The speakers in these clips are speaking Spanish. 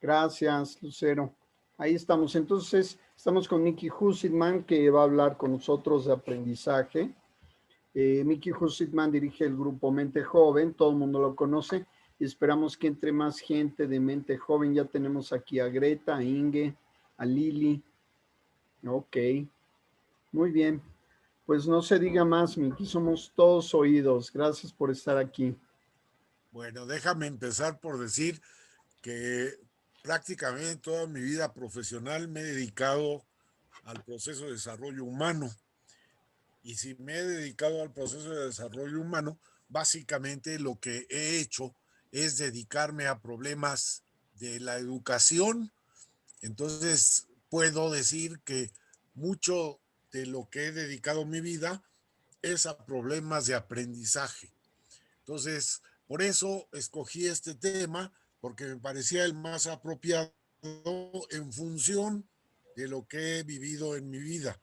Gracias, Lucero. Ahí estamos. Entonces, estamos con Mickey Husitman, que va a hablar con nosotros de aprendizaje. Mickey Husitman dirige el grupo Mente Joven, todo el mundo lo conoce, y esperamos que entre más gente de Mente Joven. Ya tenemos aquí a Greta, a Inge, a Lili. Ok, muy bien. Pues no se diga más, Mickey, somos todos oídos. Gracias por estar aquí. Bueno, déjame empezar por decir que prácticamente toda mi vida profesional me he dedicado al proceso de desarrollo humano. Y si me he dedicado al proceso de desarrollo humano, básicamente lo que he hecho es dedicarme a problemas de la educación. Entonces, puedo decir que mucho de lo que he dedicado mi vida es a problemas de aprendizaje. Entonces, por eso escogí este tema, porque me parecía el más apropiado en función de lo que he vivido en mi vida.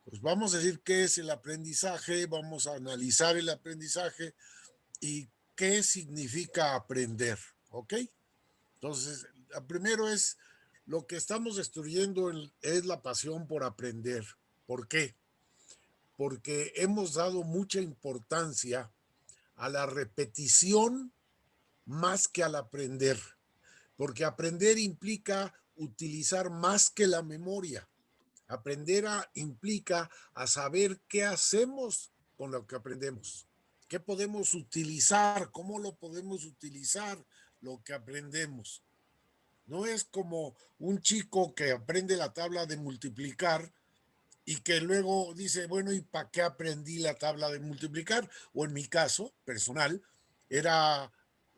Pues vamos a decir qué es el aprendizaje, vamos a analizar el aprendizaje y qué significa aprender, ¿ok? Entonces, primero es lo que estamos destruyendo es la pasión por aprender. ¿Por qué? Porque hemos dado mucha importancia a la repetición más que al aprender, porque aprender implica utilizar más que la memoria. Implica a saber qué hacemos con lo que aprendemos, qué podemos utilizar, cómo lo podemos utilizar lo que aprendemos. No es como un chico que aprende la tabla de multiplicar y que luego dice, bueno, ¿y para qué aprendí la tabla de multiplicar? O en mi caso personal, era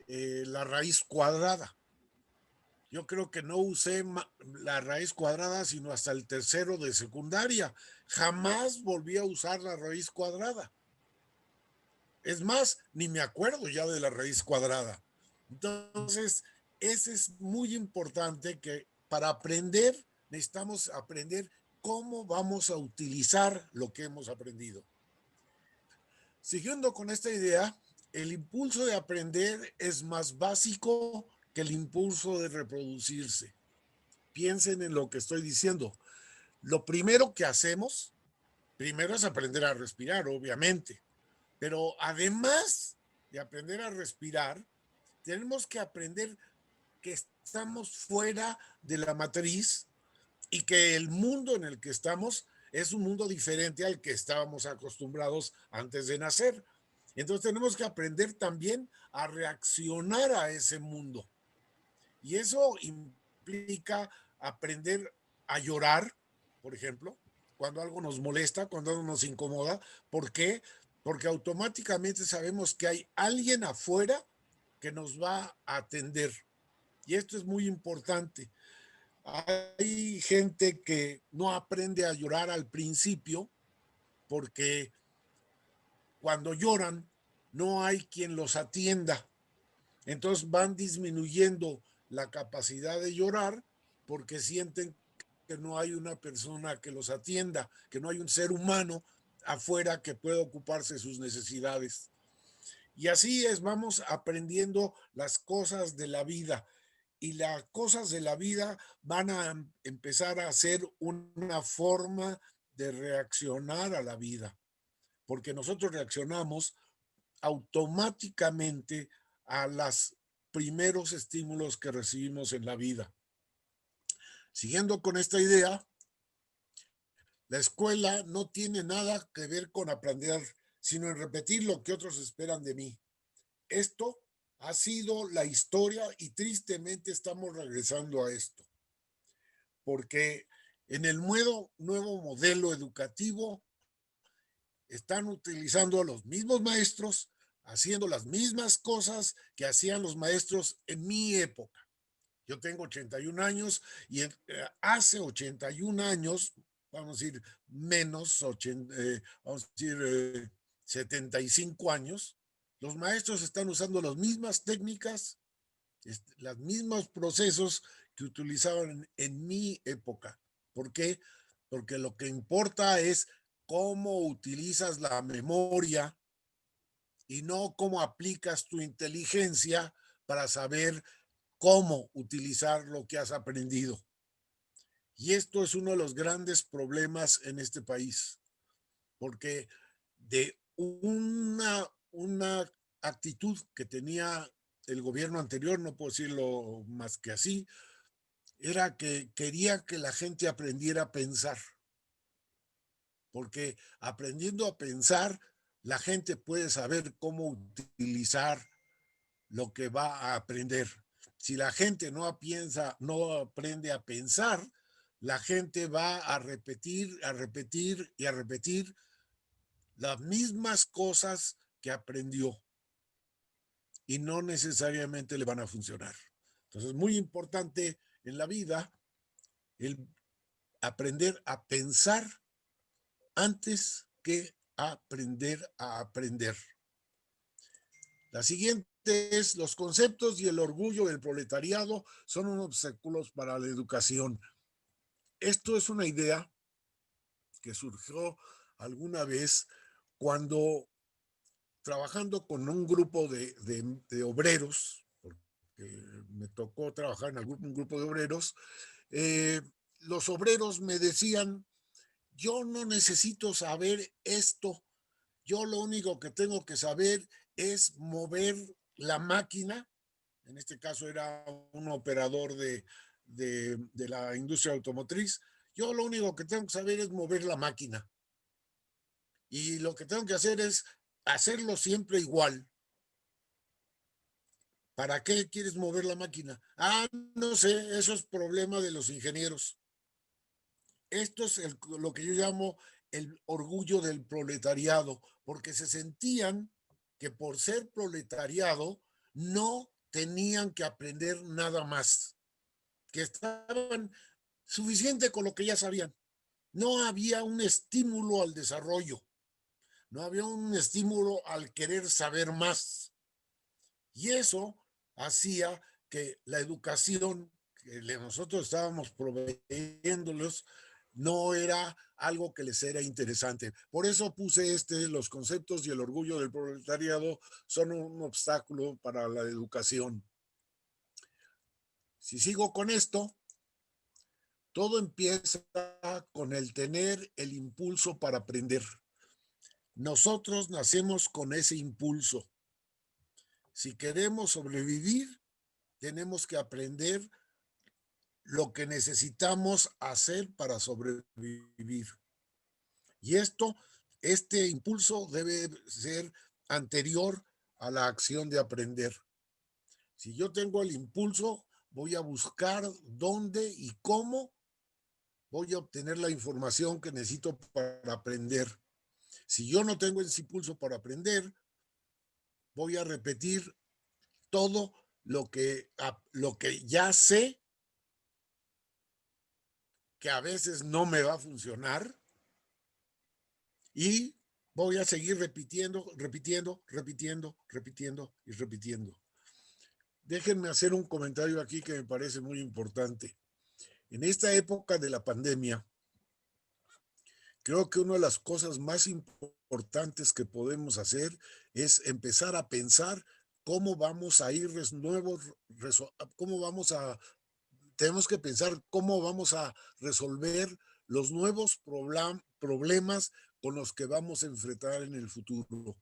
la raíz cuadrada. Yo creo que no usé la raíz cuadrada sino hasta el tercero de secundaria. Jamás volví a usar la raíz cuadrada. Es más, ni me acuerdo ya de la raíz cuadrada. Entonces, ese es muy importante que para aprender necesitamos aprender cómo vamos a utilizar lo que hemos aprendido. Siguiendo con esta idea, el impulso de aprender es más básico que el impulso de reproducirse. Piensen en lo que estoy diciendo. Lo primero que hacemos, primero es aprender a respirar, obviamente, pero además de aprender a respirar, tenemos que aprender que estamos fuera de la matriz y que el mundo en el que estamos es un mundo diferente al que estábamos acostumbrados antes de nacer. Entonces tenemos que aprender también a reaccionar a ese mundo. Y eso implica aprender a llorar, por ejemplo, cuando algo nos molesta, cuando algo nos incomoda. ¿Por qué? Porque automáticamente sabemos que hay alguien afuera que nos va a atender. Y esto es muy importante. Hay gente que no aprende a llorar al principio porque cuando lloran no hay quien los atienda. Entonces van disminuyendo la capacidad de llorar porque sienten que no hay una persona que los atienda, que no hay un ser humano afuera que pueda ocuparse de sus necesidades. Y así es, vamos aprendiendo las cosas de la vida. Y las cosas de la vida van a empezar a ser una forma de reaccionar a la vida, porque nosotros reaccionamos automáticamente a los primeros estímulos que recibimos en la vida. Siguiendo con esta idea, la escuela no tiene nada que ver con aprender, sino en repetir lo que otros esperan de mí. Esto ha sido la historia y tristemente estamos regresando a esto, porque en el nuevo modelo educativo están utilizando a los mismos maestros, haciendo las mismas cosas que hacían los maestros en mi época. Yo tengo 81 años y hace 81 años, vamos a decir menos, vamos a decir 75 años, los maestros están usando las mismas técnicas, los mismos procesos que utilizaban en mi época. ¿Por qué? Porque lo que importa es cómo utilizas la memoria y no cómo aplicas tu inteligencia para saber cómo utilizar lo que has aprendido. Y esto es uno de los grandes problemas en este país, porque de una actitud que tenía el gobierno anterior, no puedo decirlo más que así, era que quería que la gente aprendiera a pensar, porque aprendiendo a pensar, la gente puede saber cómo utilizar lo que va a aprender. Si la gente no piensa, no aprende a pensar, la gente va a repetir, a repetir y a repetir las mismas cosas que aprendió y no necesariamente le van a funcionar. Entonces, es muy importante en la vida el aprender a pensar antes que aprender a aprender. La siguiente es: los conceptos y el orgullo del proletariado son unos obstáculos para la educación. Esto es una idea que surgió alguna vez cuando, trabajando con un grupo de obreros, porque me tocó trabajar en un grupo de obreros, eh, los obreros me decían: yo no necesito saber esto, yo lo único que tengo que saber es mover la máquina. En este caso era un operador de la industria automotriz. Yo lo único que tengo que saber es mover la máquina. Y lo que tengo que hacer es hacerlo siempre igual. ¿Para qué quieres mover la máquina? Ah, no sé, eso es problema de los ingenieros. Esto es lo que yo llamo el orgullo del proletariado, porque se sentían que por ser proletariado no tenían que aprender nada más, que estaban suficiente con lo que ya sabían. No había un estímulo al desarrollo, no había un estímulo al querer saber más. Y eso hacía que la educación que nosotros estábamos proveyéndolos no era algo que les era interesante. Por eso puse los conceptos y el orgullo del proletariado son un obstáculo para la educación. Si sigo con esto, todo empieza con el tener el impulso para aprender. Nosotros nacemos con ese impulso. Si queremos sobrevivir, tenemos que aprender lo que necesitamos hacer para sobrevivir. Y este impulso debe ser anterior a la acción de aprender. Si yo tengo el impulso, voy a buscar dónde y cómo voy a obtener la información que necesito para aprender. Si yo no tengo ese impulso para aprender, voy a repetir todo lo que ya sé, que a veces no me va a funcionar, y voy a seguir repitiendo, repitiendo, repitiendo, repitiendo y repitiendo. Déjenme hacer un comentario aquí que me parece muy importante. En esta época de la pandemia, creo que una de las cosas más importantes que podemos hacer es empezar a pensar cómo vamos a ir tenemos que pensar cómo vamos a resolver los nuevos problemas con los que vamos a enfrentar en el futuro.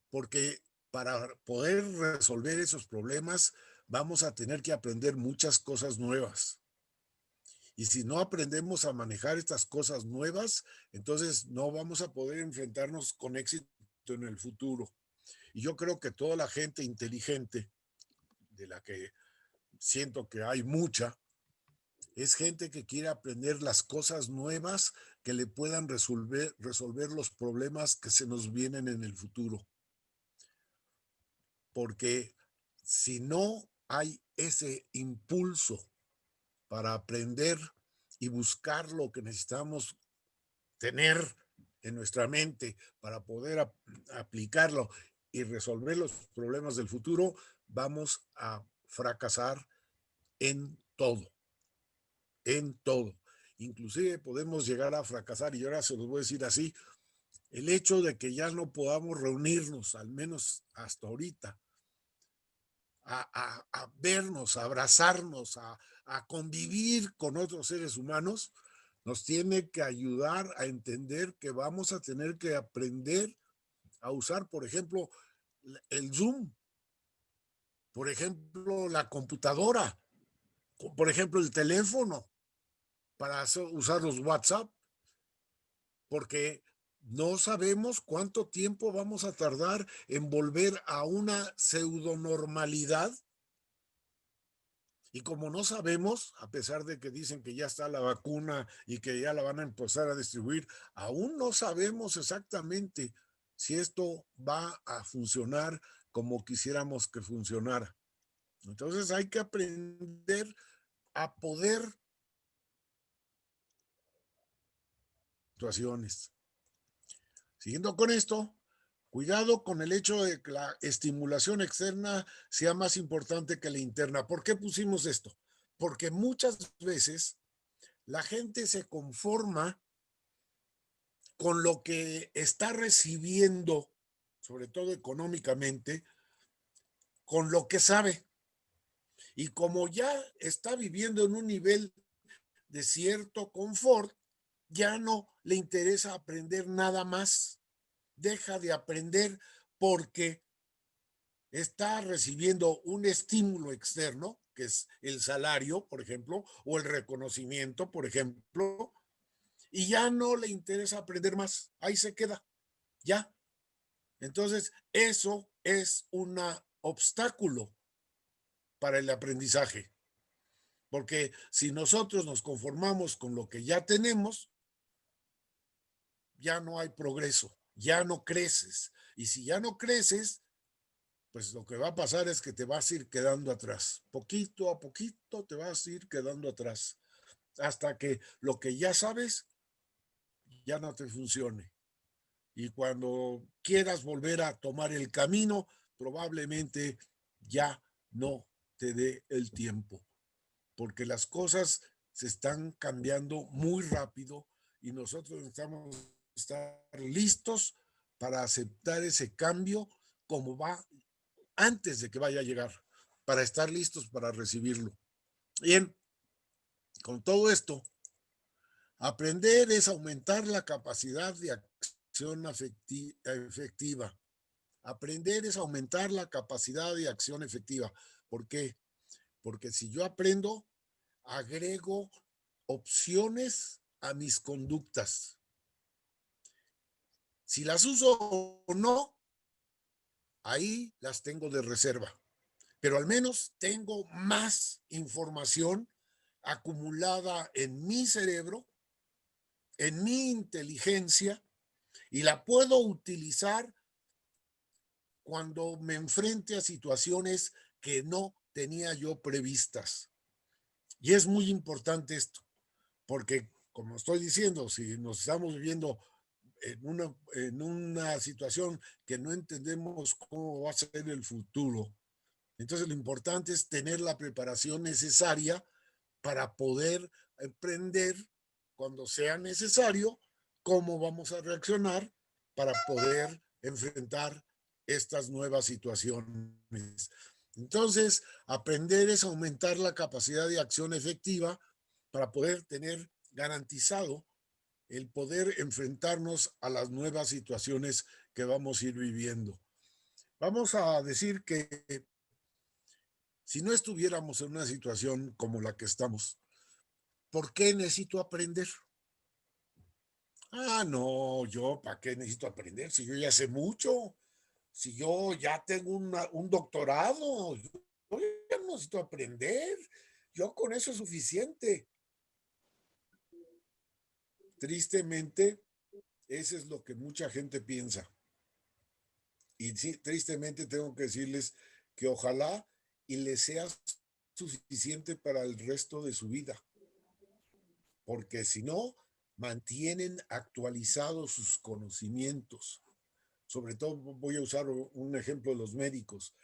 Porque para poder resolver esos problemas vamos a tener que aprender muchas cosas nuevas. Y si no aprendemos a manejar estas cosas nuevas, entonces no vamos a poder enfrentarnos con éxito en el futuro. Y yo creo que toda la gente inteligente, de la que siento que hay mucha, es gente que quiere aprender las cosas nuevas que le puedan resolver los problemas que se nos vienen en el futuro. Porque si no hay ese impulso para aprender y buscar lo que necesitamos tener en nuestra mente para poder aplicarlo y resolver los problemas del futuro, vamos a fracasar en todo, en todo. Inclusive podemos llegar a fracasar, y ahora se los voy a decir así: el hecho de que ya no podamos reunirnos, al menos hasta ahorita, a vernos, a abrazarnos, a convivir con otros seres humanos, nos tiene que ayudar a entender que vamos a tener que aprender a usar, por ejemplo, el Zoom, por ejemplo, la computadora, por ejemplo, el teléfono para usar los WhatsApp, porque no sabemos cuánto tiempo vamos a tardar en volver a una pseudonormalidad. Y como no sabemos, a pesar de que dicen que ya está la vacuna y que ya la van a empezar a distribuir, aún no sabemos exactamente si esto va a funcionar como quisiéramos que funcionara. Entonces hay que aprender a poder situaciones. Siguiendo con esto, cuidado con el hecho de que la estimulación externa sea más importante que la interna. ¿Por qué pusimos esto? Porque muchas veces la gente se conforma con lo que está recibiendo, sobre todo económicamente, con lo que sabe. Y como ya está viviendo en un nivel de cierto confort, ya no le interesa aprender nada más. Deja de aprender porque está recibiendo un estímulo externo, que es el salario, por ejemplo, o el reconocimiento, por ejemplo, y ya no le interesa aprender más. Ahí se queda, ya. Entonces, eso es un obstáculo para el aprendizaje, porque si nosotros nos conformamos con lo que ya tenemos, ya no hay progreso, ya no creces. Y si ya no creces, pues lo que va a pasar es que te vas a ir quedando atrás. Poquito a poquito te vas a ir quedando atrás, hasta que lo que ya sabes ya no te funcione. Y cuando quieras volver a tomar el camino, probablemente ya no te dé el tiempo, porque las cosas se están cambiando muy rápido y nosotros necesitamos estar listos para aceptar ese cambio como va antes de que vaya a llegar, para estar listos para recibirlo. Bien, con todo esto, aprender es aumentar la capacidad de acción efectiva. Aprender es aumentar la capacidad de acción efectiva. ¿Por qué? Porque si yo aprendo, agrego opciones a mis conductas. Si las uso o no, ahí las tengo de reserva. Pero al menos tengo más información acumulada en mi cerebro, en mi inteligencia, y la puedo utilizar cuando me enfrente a situaciones que no tenía yo previstas. Y es muy importante esto, porque como estoy diciendo, si nos estamos viviendo en una situación que no entendemos cómo va a ser el futuro, entonces lo importante es tener la preparación necesaria para poder emprender cuando sea necesario, cómo vamos a reaccionar para poder enfrentar estas nuevas situaciones. Entonces, aprender es aumentar la capacidad de acción efectiva para poder tener garantizado el poder enfrentarnos a las nuevas situaciones que vamos a ir viviendo. Vamos a decir que si no estuviéramos en una situación como la que estamos, ¿por qué necesito aprender? Ah, no, yo, ¿para qué necesito aprender? Si yo ya sé mucho, si yo ya tengo un doctorado, yo ya no necesito aprender, yo con eso es suficiente. Tristemente, eso es lo que mucha gente piensa. Y sí, tristemente tengo que decirles que ojalá y les sea suficiente para el resto de su vida, porque si no, mantienen actualizados sus conocimientos. Sobre todo voy a usar un ejemplo de los médicos.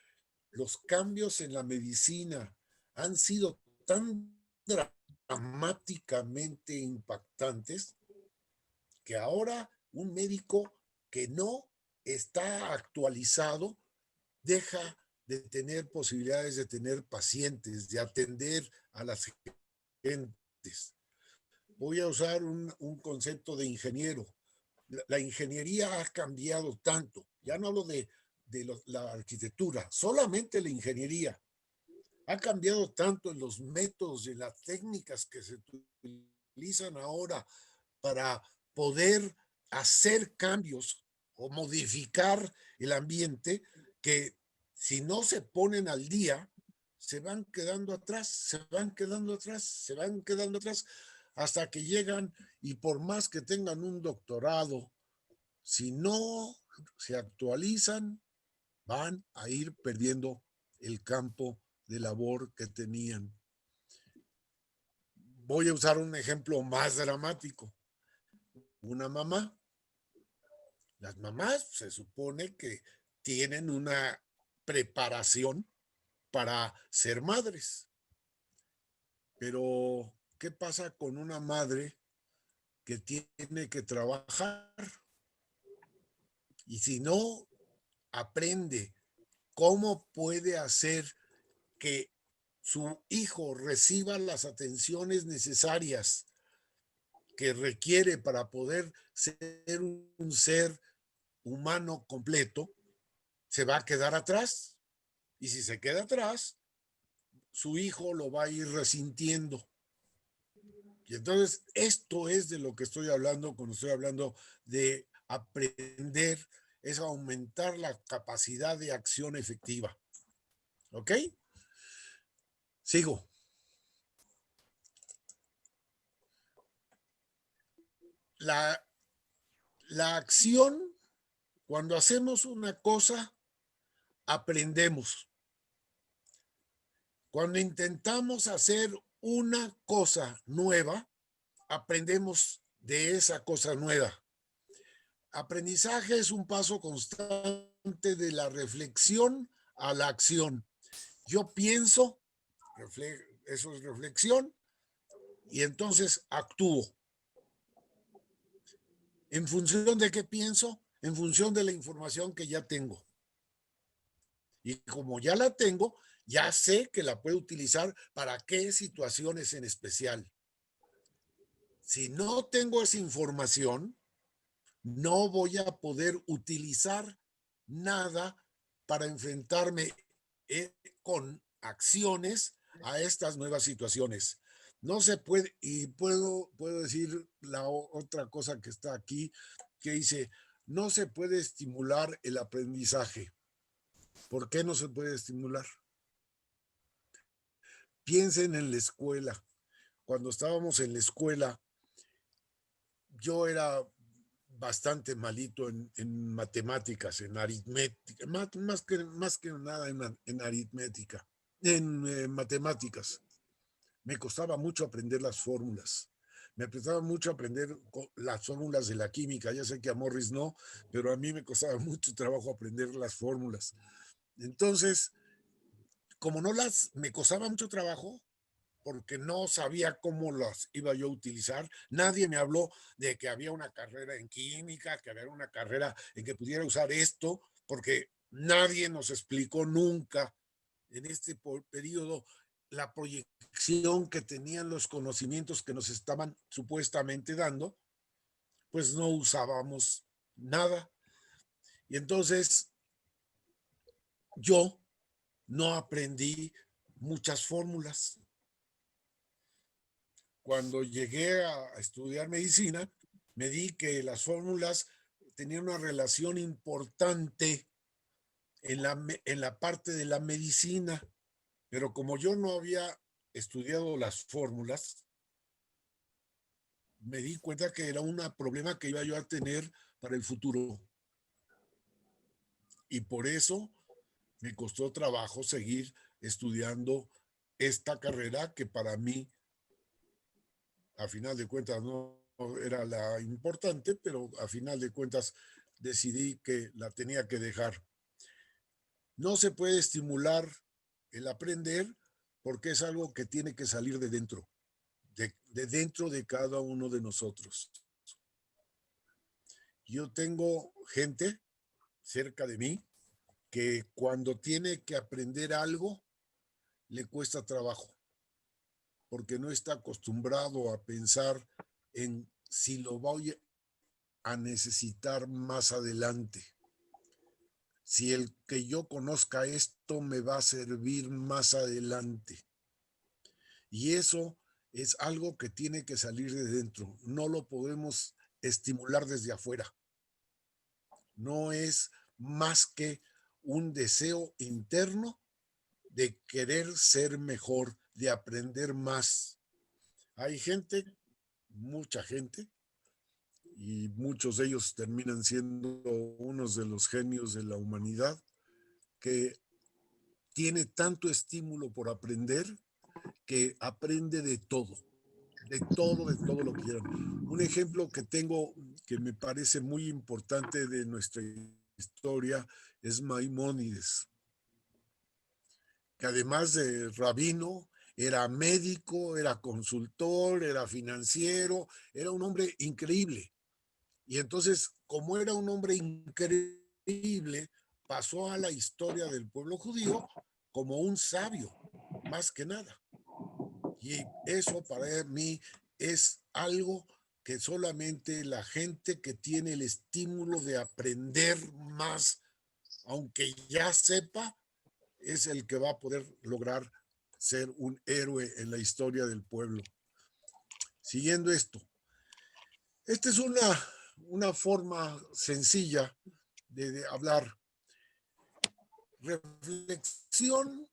Los cambios en la medicina han sido tan dramáticamente impactantes que ahora un médico que no está actualizado deja de tener posibilidades de tener pacientes, de atender a las gentes. Voy a usar un concepto de ingeniero. La ingeniería ha cambiado tanto. Ya no hablo de la arquitectura, solamente la ingeniería. Ha cambiado tanto en los métodos y en las técnicas que se utilizan ahora para poder hacer cambios o modificar el ambiente, que si no se ponen al día, se van quedando atrás, se van quedando atrás, se van quedando atrás, hasta que llegan, y por más que tengan un doctorado, si no se actualizan, van a ir perdiendo el campo de labor que tenían. Voy a usar un ejemplo más dramático. Una mamá. Las mamás se supone que tienen una preparación para ser madres. Pero, ¿qué pasa con una madre que tiene que trabajar? Y si no aprende cómo puede hacer que su hijo reciba las atenciones necesarias que requiere para poder ser un ser humano completo, se va a quedar atrás. Y si se queda atrás, su hijo lo va a ir resintiendo. Y entonces esto es de lo que estoy hablando cuando estoy hablando de aprender, es aumentar la capacidad de acción efectiva. ¿Ok? Sigo. La, la acción, cuando hacemos una cosa, aprendemos. Cuando intentamos hacer una cosa nueva, aprendemos de esa cosa nueva. Aprendizaje es un paso constante de la reflexión a la acción. Yo pienso, eso es reflexión, y entonces actúo. ¿En función de qué pienso? En función de la información que ya tengo. Y como ya la tengo, ya sé que la puedo utilizar para qué situaciones en especial. Si no tengo esa información, no voy a poder utilizar nada para enfrentarme con acciones a estas nuevas situaciones. No se puede, y puedo decir la otra cosa que está aquí, que dice, no se puede estimular el aprendizaje. ¿Por qué no se puede estimular? Piensen en la escuela. Cuando estábamos en la escuela, yo era bastante malito en matemáticas, en aritmética, más que nada en aritmética, en matemáticas. Me costaba mucho aprender las fórmulas. Me costaba mucho aprender las fórmulas de la química. Ya sé que a Morris no, pero a mí me costaba mucho trabajo aprender las fórmulas. Entonces, como me costaba mucho trabajo, porque no sabía cómo las iba yo a utilizar. Nadie me habló de que había una carrera en química, que había una carrera en que pudiera usar esto, porque nadie nos explicó nunca en este periodo la proyección que tenían los conocimientos que nos estaban supuestamente dando, pues no usábamos nada. Y entonces yo no aprendí muchas fórmulas. Cuando llegué a estudiar medicina, me di que las fórmulas tenían una relación importante en la parte de la medicina, pero como yo no había estudiado las fórmulas, me di cuenta que era un problema que iba yo a tener para el futuro. Y por eso me costó trabajo seguir estudiando esta carrera que para mí, a final de cuentas, no era la importante, pero a final de cuentas decidí que la tenía que dejar. No se puede estimular el aprender porque es algo que tiene que salir de dentro, de dentro de cada uno de nosotros. Yo tengo gente cerca de mí que cuando tiene que aprender algo, le cuesta trabajo, porque no está acostumbrado a pensar en si lo voy a necesitar más adelante. Si el que yo conozca esto me va a servir más adelante. Y eso es algo que tiene que salir de dentro. No lo podemos estimular desde afuera. No es más que un deseo interno de querer ser mejor, de aprender más. Hay gente, mucha gente, y muchos de ellos terminan siendo unos de los genios de la humanidad, que tiene tanto estímulo por aprender que aprende de todo, de todo lo que quieran. Un ejemplo que tengo que me parece muy importante de nuestra historia es Maimónides, que además de rabino, era médico, era consultor, era financiero, era un hombre increíble. Y entonces, como era un hombre increíble, pasó a la historia del pueblo judío como un sabio, más que nada. Y eso para mí es algo que solamente la gente que tiene el estímulo de aprender más, aunque ya sepa, es el que va a poder lograr ser un héroe en la historia del pueblo. Siguiendo esto, esta es una forma sencilla de hablar. Reflexión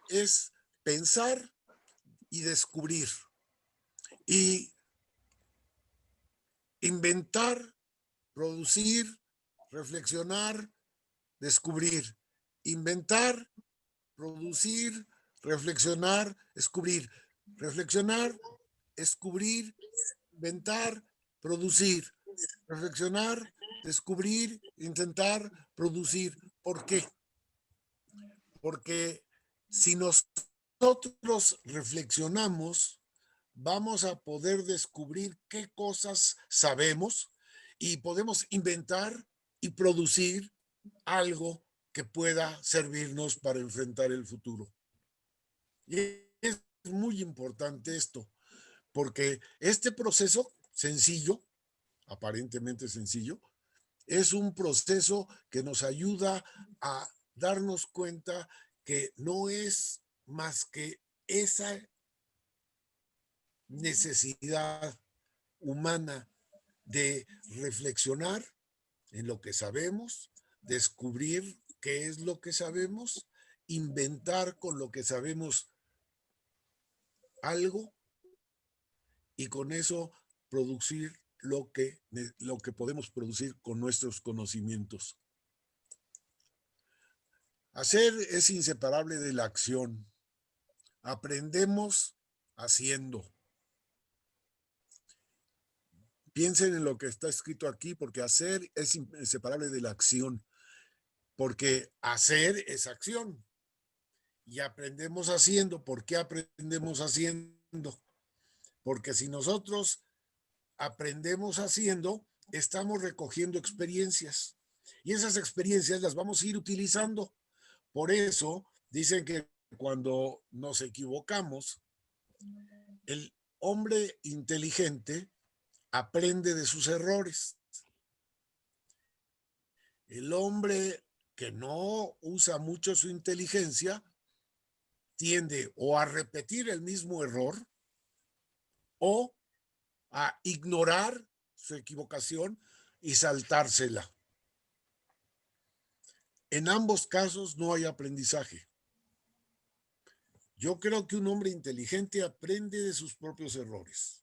es pensar y descubrir. Y inventar, producir, reflexionar, descubrir. Inventar, producir, reflexionar, descubrir. Reflexionar, descubrir, inventar, producir. Reflexionar, descubrir, intentar, producir. ¿Por qué? Porque si nosotros reflexionamos, vamos a poder descubrir qué cosas sabemos y podemos inventar y producir algo que pueda servirnos para enfrentar el futuro. Y es muy importante esto, porque este proceso sencillo, aparentemente sencillo, es un proceso que nos ayuda a darnos cuenta que no es más que esa necesidad humana de reflexionar en lo que sabemos, descubrir qué es lo que sabemos, inventar con lo que sabemos algo y con eso producir lo que podemos producir con nuestros conocimientos. Hacer es inseparable de la acción. Aprendemos haciendo. Piensen en lo que está escrito aquí, porque hacer es inseparable de la acción, porque hacer es acción. Y aprendemos haciendo. ¿Por qué aprendemos haciendo? Porque si nosotros aprendemos haciendo, estamos recogiendo experiencias. Y esas experiencias las vamos a ir utilizando. Por eso dicen que cuando nos equivocamos, el hombre inteligente aprende de sus errores. El hombre que no usa mucho su inteligencia tiende o a repetir el mismo error o a ignorar su equivocación y saltársela. En ambos casos no hay aprendizaje. Yo creo que un hombre inteligente aprende de sus propios errores.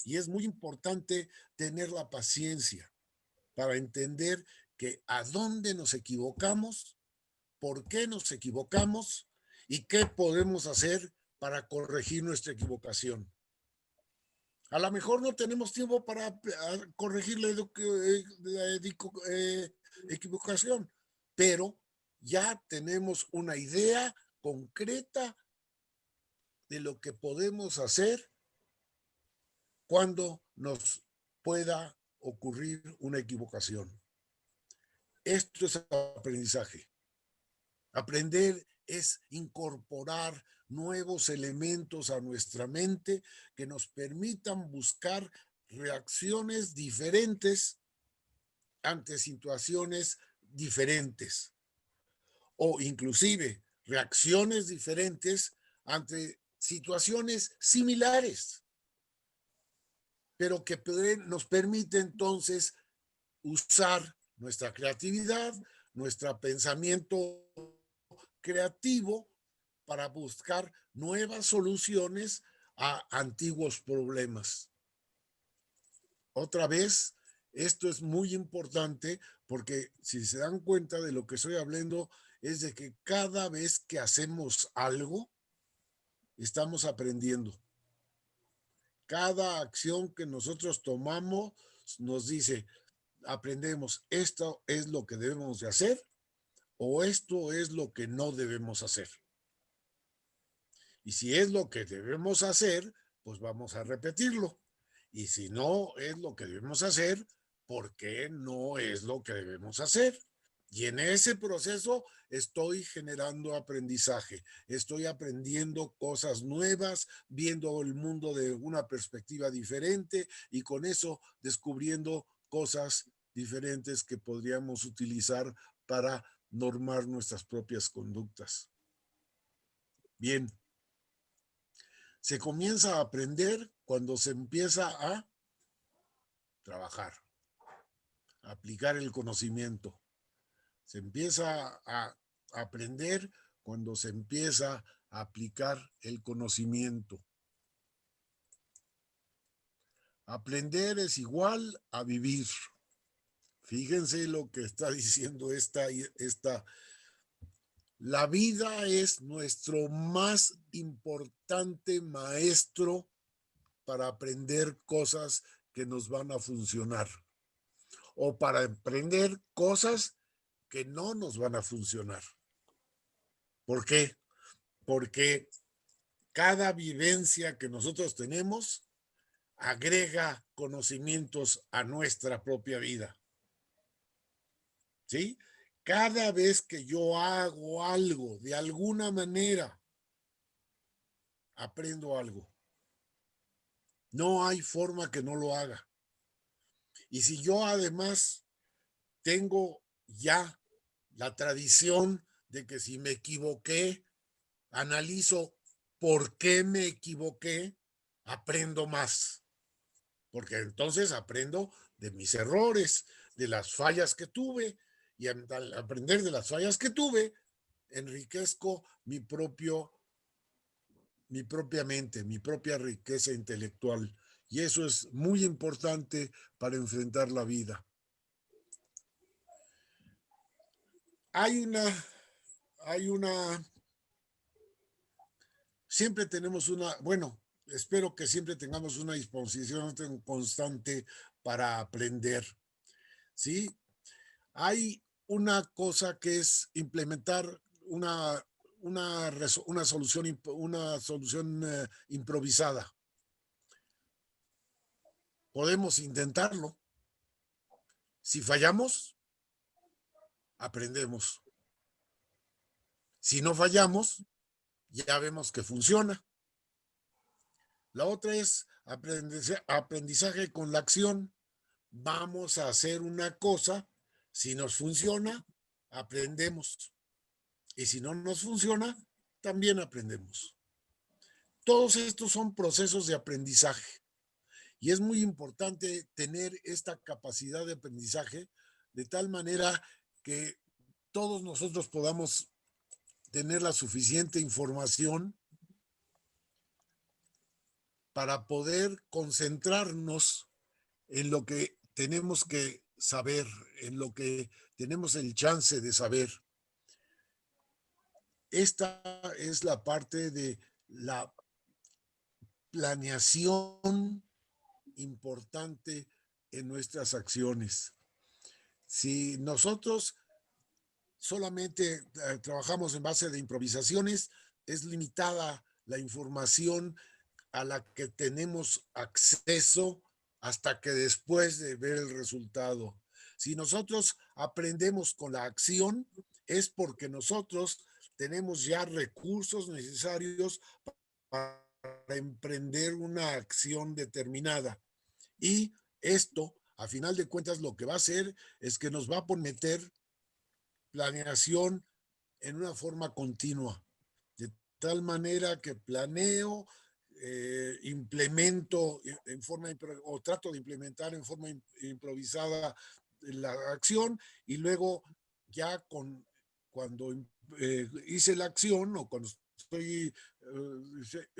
Y es muy importante tener la paciencia para entender que a dónde nos equivocamos, por qué nos equivocamos y qué podemos hacer para corregir nuestra equivocación. A lo mejor no tenemos tiempo para corregir la equivocación, pero ya tenemos una idea concreta de lo que podemos hacer cuando nos pueda ocurrir una equivocación. Esto es aprendizaje. Aprender es incorporar nuevos elementos a nuestra mente que nos permitan buscar reacciones diferentes ante situaciones diferentes o inclusive reacciones diferentes ante situaciones similares, pero que nos permite entonces usar nuestra creatividad, nuestro pensamiento creativo para buscar nuevas soluciones a antiguos problemas. Otra vez, esto es muy importante porque si se dan cuenta de lo que estoy hablando, es de que cada vez que hacemos algo, estamos aprendiendo. Cada acción que nosotros tomamos nos dice, aprendemos, esto es lo que debemos de hacer o esto es lo que no debemos hacer. Y si es lo que debemos hacer, pues vamos a repetirlo. Y si no es lo que debemos hacer, ¿por qué no es lo que debemos hacer? Y en ese proceso estoy generando aprendizaje, estoy aprendiendo cosas nuevas, viendo el mundo de una perspectiva diferente y con eso descubriendo cosas diferentes que podríamos utilizar para normar nuestras propias conductas. Bien, se comienza a aprender cuando se empieza a trabajar, a aplicar el conocimiento. Se empieza a aprender cuando se empieza a aplicar el conocimiento. Aprender es igual a vivir. Fíjense lo que está diciendo esta. La vida es nuestro más importante maestro para aprender cosas que nos van a funcionar o para aprender cosas que no nos van a funcionar. ¿Por qué? Porque cada vivencia que nosotros tenemos agrega conocimientos a nuestra propia vida. ¿Sí? Cada vez que yo hago algo de alguna manera, aprendo algo. No hay forma que no lo haga. Y si yo además tengo ya la tradición de que si me equivoqué, analizo por qué me equivoqué, aprendo más. Porque entonces aprendo de mis errores, de las fallas que tuve, y al aprender de las fallas que tuve, enriquezco mi propia mente, mi propia riqueza intelectual. Y eso es muy importante para enfrentar la vida. Hay una, siempre tenemos espero que siempre tengamos una disposición constante para aprender, ¿sí? Hay una cosa que es implementar una solución improvisada. Podemos intentarlo. Si fallamos, aprendemos. Si no fallamos, ya vemos que funciona. La otra es aprendizaje con la acción. Vamos a hacer una cosa, si nos funciona, aprendemos. Y si no nos funciona, también aprendemos. Todos estos son procesos de aprendizaje. Y es muy importante tener esta capacidad de aprendizaje de tal manera que todos nosotros podamos tener la suficiente información para poder concentrarnos en lo que tenemos que saber, en lo que tenemos el chance de saber. Esta es la parte de la planeación importante en nuestras acciones. Si nosotros solamente trabajamos en base de improvisaciones, es limitada la información a la que tenemos acceso hasta que después de ver el resultado. Si nosotros aprendemos con la acción, es porque nosotros tenemos ya recursos necesarios para emprender una acción determinada. Y esto, a final de cuentas, lo que va a hacer es que nos va a meter planeación en una forma continua, de tal manera que planeo, implemento en forma, o trato de implementar en forma improvisada la acción, y luego ya cuando hice la acción o cuando estoy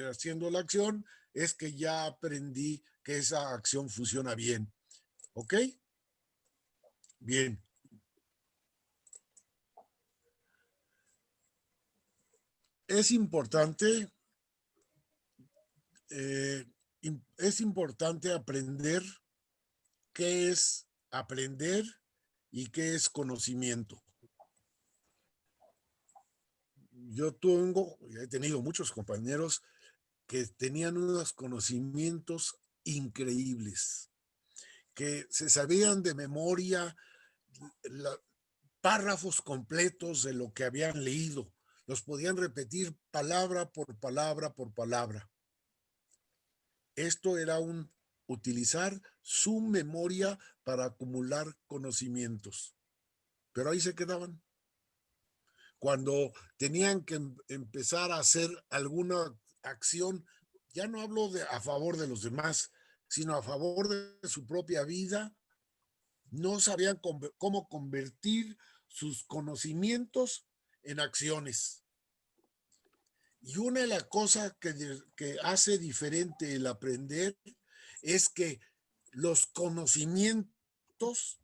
haciendo la acción, es que ya aprendí que esa acción funciona bien. ¿Ok? Bien. Es importante, eh, es importante aprender qué es aprender y qué es conocimiento. Yo he tenido muchos compañeros que tenían unos conocimientos increíbles, que se sabían de memoria párrafos completos de lo que habían leído, los podían repetir palabra por palabra por palabra. Esto era utilizar su memoria para acumular conocimientos, pero ahí se quedaban. Cuando tenían que empezar a hacer alguna acción, ya no hablo a favor de los demás, sino a favor de su propia vida, no sabían cómo convertir sus conocimientos en acciones. Y una de las cosas que hace diferente el aprender es que los conocimientos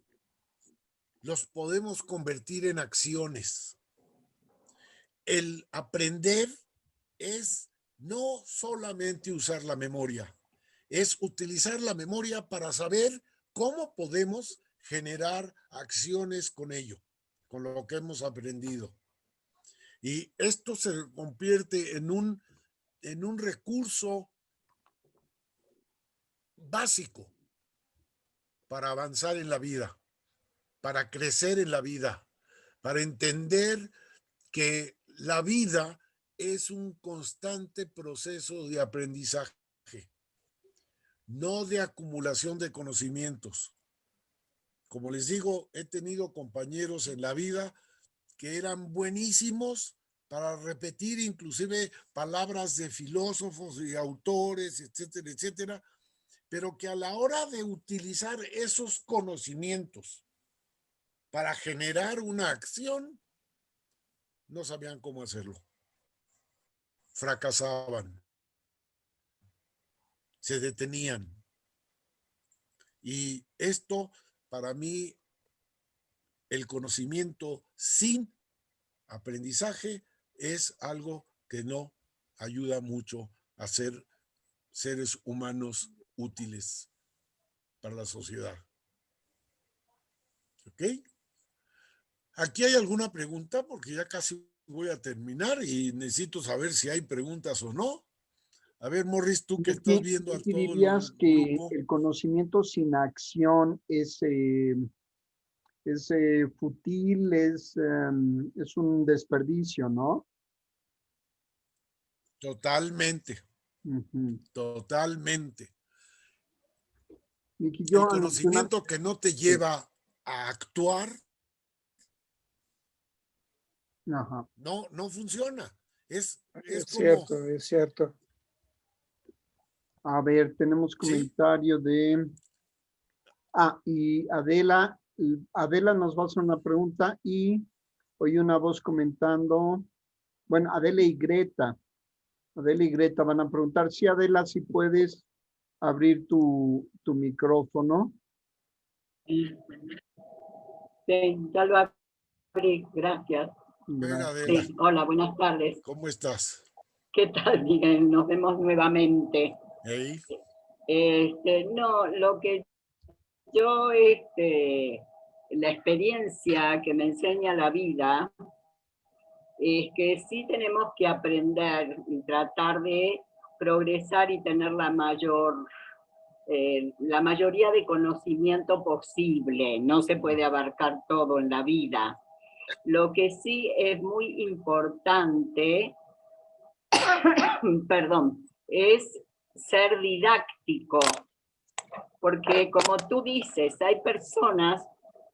los podemos convertir en acciones. El aprender es no solamente usar la memoria, es utilizar la memoria para saber cómo podemos generar acciones con ello, con lo que hemos aprendido. Y esto se convierte en un recurso básico para avanzar en la vida, para crecer en la vida, para entender que la vida es un constante proceso de aprendizaje, no de acumulación de conocimientos. Como les digo, he tenido compañeros en la vida que eran buenísimos para repetir inclusive palabras de filósofos y autores, etcétera, etcétera, pero que a la hora de utilizar esos conocimientos para generar una acción, no sabían cómo hacerlo. Fracasaban, se detenían. Y esto, para mí, el conocimiento sin aprendizaje es algo que no ayuda mucho a ser seres humanos útiles para la sociedad. ¿Ok? ¿Aquí hay alguna pregunta? Porque ya casi voy a terminar y necesito saber si hay preguntas o no. A ver, Morris, tú que estás viendo a ¿Qué todo dirías el que grupo. el conocimiento sin acción es fútil, es un desperdicio, ¿no? Totalmente, Ujú. totalmente. Miki, El yo alguna... conocimiento que no te Sí. lleva a actuar Ajá. no funciona. Es Es como, cierto, es cierto. A ver, tenemos ¿sí? comentario de... y Adela nos va a hacer una pregunta y oí una voz comentando, bueno, Adela y Greta van a preguntar. Sí, Adela, si puedes abrir tu micrófono. Sí, ya lo abrí, gracias. A ver, Gracias. Adela, Sí, hola, buenas tardes. ¿cómo estás? ¿Qué tal, Miguel? Nos vemos nuevamente. ¿Hey? No, lo que yo, la experiencia que me enseña la vida es que sí tenemos que aprender y tratar de progresar y tener la mayoría de conocimiento posible. No se puede abarcar todo en la vida. Lo que sí es muy importante, perdón, es ser didáctico, porque como tú dices, hay personas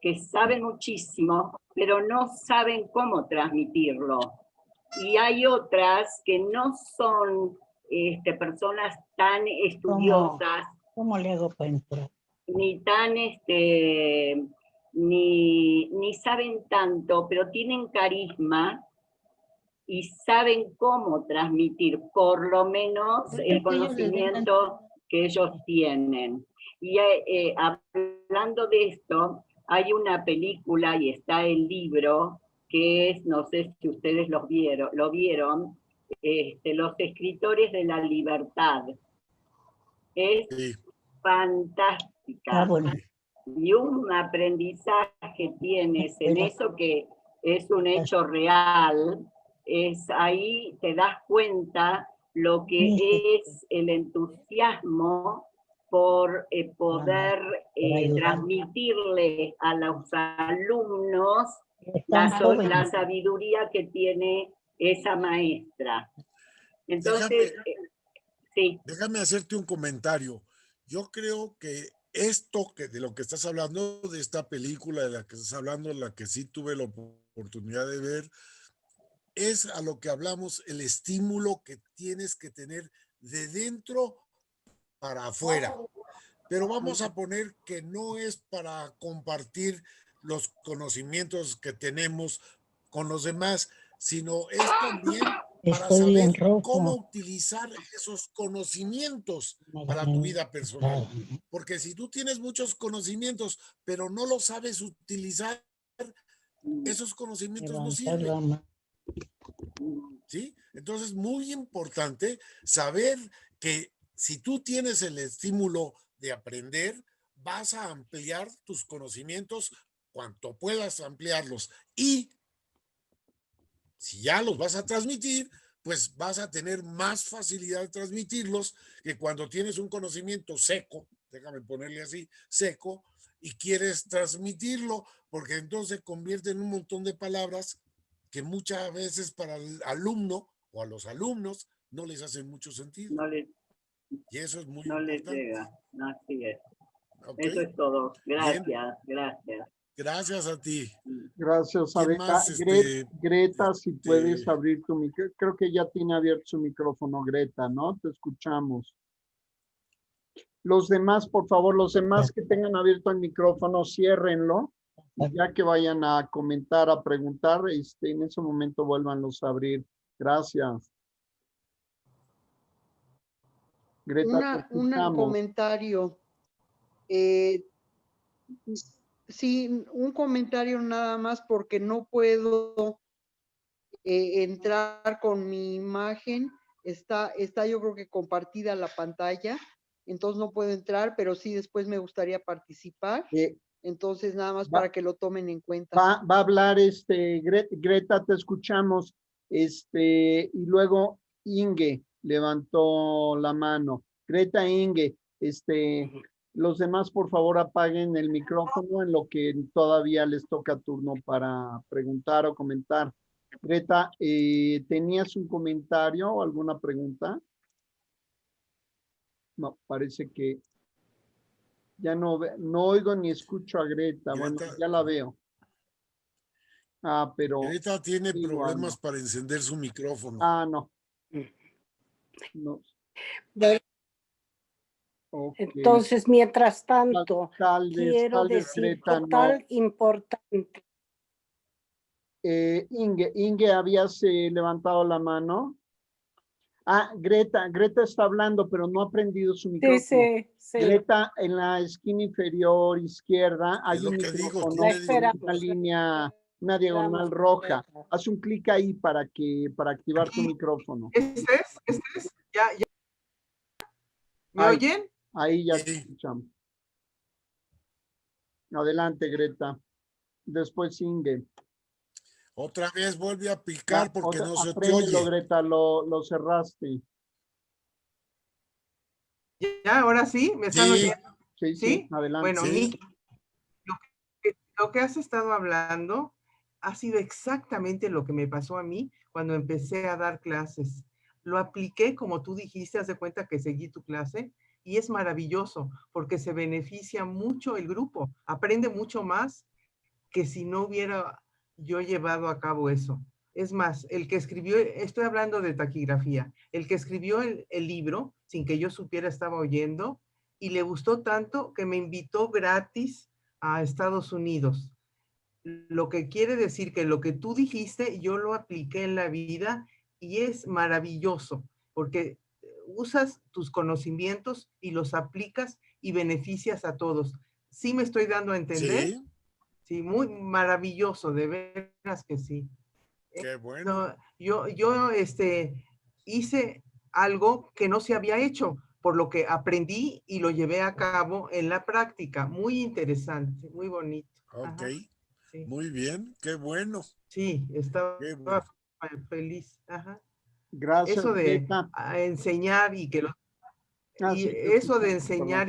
que saben muchísimo, pero no saben cómo transmitirlo. Y hay otras que no son personas tan estudiosas. ¿Cómo le hago para entrar? Ni tan, ni saben tanto, pero tienen carisma y saben cómo transmitir por lo menos el conocimiento que ellos tienen. Y hablando de esto, hay una película y está el libro que es, no sé si ustedes lo vieron, Los escritores de la libertad. Es fantástica. Bueno. Y un aprendizaje tienes en eso que es un hecho real, es ahí te das cuenta lo que es el entusiasmo por poder transmitirle a los alumnos la sabiduría que tiene esa maestra. Entonces, sí. Déjame hacerte un comentario. Yo creo que esto de lo que estás hablando, de esta película de la que estás hablando, la que sí tuve la oportunidad de ver, es a lo que hablamos, el estímulo que tienes que tener de dentro para afuera. Pero vamos a poner que no es para compartir los conocimientos que tenemos con los demás, sino es también para saber cómo utilizar esos conocimientos para tu vida personal. Porque si tú tienes muchos conocimientos, pero no los sabes utilizar, esos conocimientos no sirven. ¿Sí? Entonces, muy importante saber que si tú tienes el estímulo de aprender, vas a ampliar tus conocimientos cuanto puedas ampliarlos. Y si ya los vas a transmitir, pues vas a tener más facilidad de transmitirlos que cuando tienes un conocimiento seco, déjame ponerle así, seco, y quieres transmitirlo, porque entonces convierte en un montón de palabras que muchas veces para el alumno o a los alumnos no les hacen mucho sentido. Y eso es muy importante. No les llega, así es. Okay. Eso es todo. Gracias, gracias. Gracias a ti. Gracias, Abeta. Greta, si puedes abrir tu micrófono. Creo que ya tiene abierto su micrófono, Greta, ¿no? Te escuchamos. Los demás, por favor, los demás que tengan abierto el micrófono, ciérrenlo. Ya que vayan a comentar, a preguntar, en ese momento vuélvanlos a abrir. Gracias. Greta, un comentario. Sí, un comentario nada más porque no puedo entrar con mi imagen. Está yo creo que compartida la pantalla, entonces no puedo entrar, pero sí después me gustaría participar. Entonces nada más para que lo tomen en cuenta. Va a hablar Greta, te escuchamos. Y luego Inge levantó la mano. Greta, Inge, los demás, por favor, apaguen el micrófono en lo que todavía les toca turno para preguntar o comentar. Greta, ¿tenías un comentario o alguna pregunta? No, parece que ya no oigo ni escucho a Greta. Bueno, ya la veo. Ah, pero... Greta tiene problemas para encender su micrófono. Ah, no. No. Okay. Entonces, mientras tanto, tal vez, decir Greta, total importante. Inge, ¿habías levantado la mano? Ah, Greta está hablando, pero no ha prendido su micrófono. Sí. Greta, en la esquina inferior izquierda hay un micrófono, una línea, una diagonal roja. Haz un clic ahí para activar tu micrófono. ¿Este es? ¿Ya? ¿Me oyen? Ahí ya te escuchamos. Adelante, Greta. Después Inge. Otra vez vuelve a picar porque no se te oye. Greta, lo cerraste. ¿Ya? ¿Ahora sí? ¿Me están oyendo? Sí, adelante. Bueno, Nicky, lo que has estado hablando ha sido exactamente lo que me pasó a mí cuando empecé a dar clases. Lo apliqué como tú dijiste, haz de cuenta que seguí tu clase y es maravilloso porque se beneficia mucho el grupo, aprende mucho más que si no hubiera yo llevado a cabo eso. Es más, el que escribió, estoy hablando de taquigrafía, el que escribió el libro, sin que yo supiera, estaba oyendo, y le gustó tanto que me invitó gratis a Estados Unidos. Lo que quiere decir que lo que tú dijiste, yo lo apliqué en la vida y es maravilloso, porque usas tus conocimientos y los aplicas y beneficias a todos. ¿Sí me estoy dando a entender? Sí, Sí, muy maravilloso, de veras que sí. qué bueno. No, yo hice algo que no se había hecho, por lo que aprendí y lo llevé a cabo en la práctica. Muy interesante, muy bonito. Ok, Ajá, sí. muy bien, qué bueno. Sí, estaba Qué bueno. feliz. Ajá. Gracias, Eso de Greta. enseñar y que Sí, te eso de escuchamos, enseñar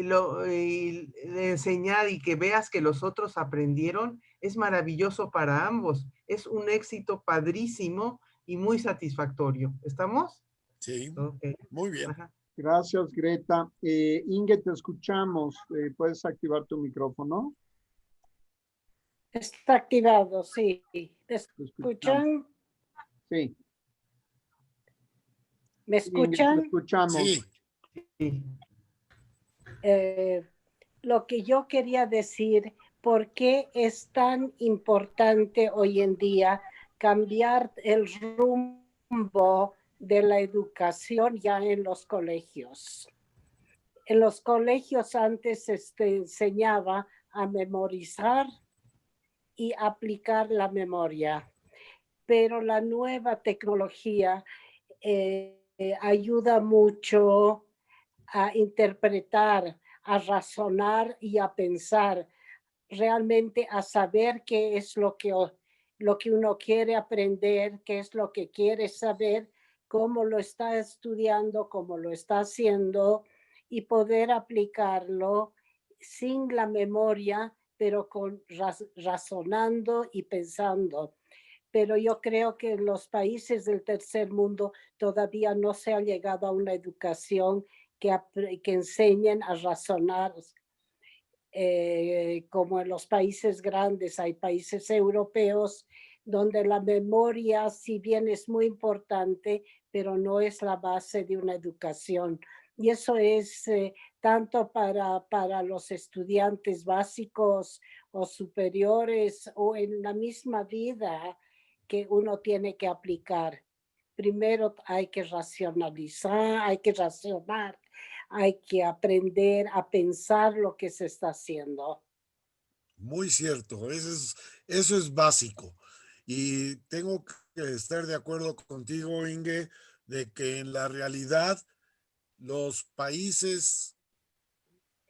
de enseñar y que veas que los otros aprendieron es maravilloso para ambos. Es un éxito padrísimo y muy satisfactorio. ¿Estamos? Sí, Okay. muy bien. Ajá. Gracias, Greta. Inge, te escuchamos. ¿Puedes activar tu micrófono? Está activado, sí. ¿Me Te escuchamos. escuchan? Sí. ¿Me Inge, te escuchan? escuchamos. Sí, Sí. Lo que yo quería decir, ¿por qué es tan importante hoy en día cambiar el rumbo de la educación ya en los colegios? En los colegios antes se enseñaba a memorizar y aplicar la memoria, pero la nueva tecnología ayuda mucho a interpretar, a razonar y a pensar, realmente a saber qué es lo que uno quiere aprender, qué es lo que quiere saber, cómo lo está estudiando, cómo lo está haciendo y poder aplicarlo sin la memoria, pero razonando y pensando. Pero yo creo que en los países del tercer mundo todavía no se ha llegado a una educación que enseñen a razonar como en los países grandes. Hay países europeos donde la memoria, si bien es muy importante, pero no es la base de una educación. Y eso es tanto para los estudiantes básicos o superiores o en la misma vida que uno tiene que aplicar. Primero hay que racionalizar, hay que racionar, hay que aprender a pensar lo que se está haciendo. muy cierto. Eso es básico. Y tengo que estar de acuerdo contigo, Inge, de que en la realidad los países,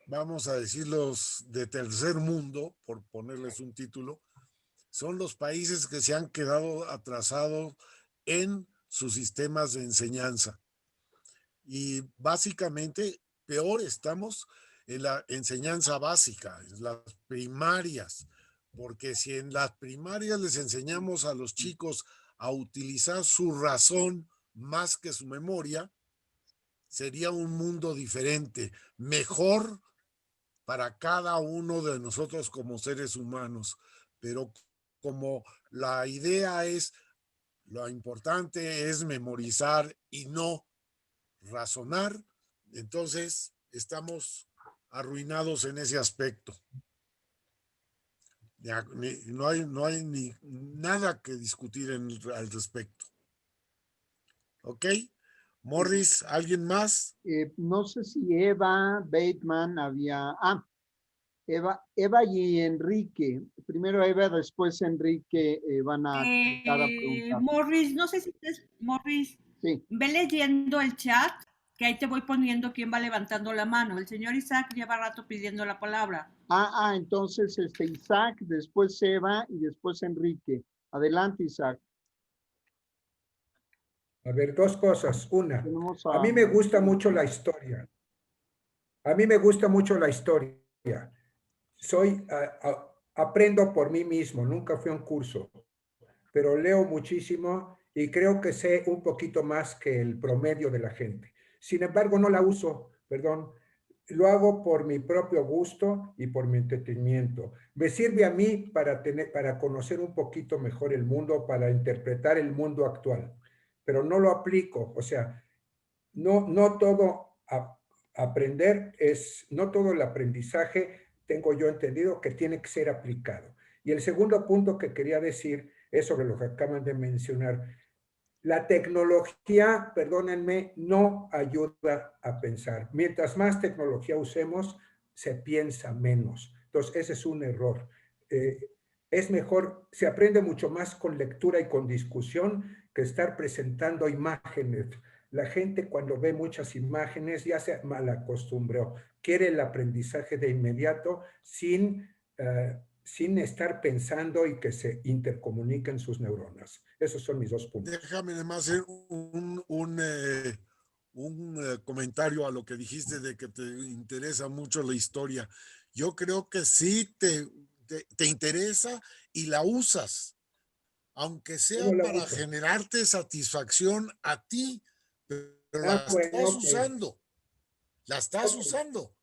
vamos a decirlos de tercer mundo, por ponerles un título, son los países que se han quedado atrasados en sus sistemas de enseñanza. Y básicamente peor estamos en la enseñanza básica, en las primarias, porque si en las primarias les enseñamos a los chicos a utilizar su razón más que su memoria, sería un mundo diferente, mejor para cada uno de nosotros como seres humanos. Pero como la idea es, lo importante es memorizar y no razonar, entonces estamos arruinados en ese aspecto. Ya, no hay ni nada que discutir al respecto. ¿Ok? Morris, ¿alguien más? No sé si Eva Bateman había... Eva y Enrique. Primero Eva, después Enrique van a dar a preguntar. Morris, no sé si Morris, Sí. ve leyendo el chat, que ahí te voy poniendo quién va levantando la mano. El señor Isaac lleva rato pidiendo la palabra. Entonces Isaac, después Eva y después Enrique. Adelante, Isaac. A ver, dos cosas. Una, Tenemos a mí me gusta mucho la historia. A mí me gusta mucho la historia. Soy aprendo por mí mismo, nunca fui a un curso, pero leo muchísimo y creo que sé un poquito más que el promedio de la gente. Sin embargo, no la uso, perdón. Lo hago por mi propio gusto y por mi entretenimiento. Me sirve a mí para conocer un poquito mejor el mundo, para interpretar el mundo actual, pero no lo aplico. O sea, no todo aprender no todo el aprendizaje tengo yo entendido que tiene que ser aplicado. Y el segundo punto que quería decir es sobre lo que acaban de mencionar. La tecnología, perdónenme, no ayuda a pensar. Mientras más tecnología usemos, se piensa menos. Entonces, ese es un error. Es mejor, se aprende mucho más con lectura y con discusión que estar presentando imágenes. La gente cuando ve muchas imágenes ya se malacostumbró. Quiere el aprendizaje de inmediato sin estar pensando y que se intercomuniquen sus neuronas. Esos son mis 2 puntos. Déjame además hacer un comentario a lo que dijiste de que te interesa mucho la historia. Yo creo que sí te interesa y la usas, aunque sea para generarte satisfacción a ti, pero la estás usando. La estás usando,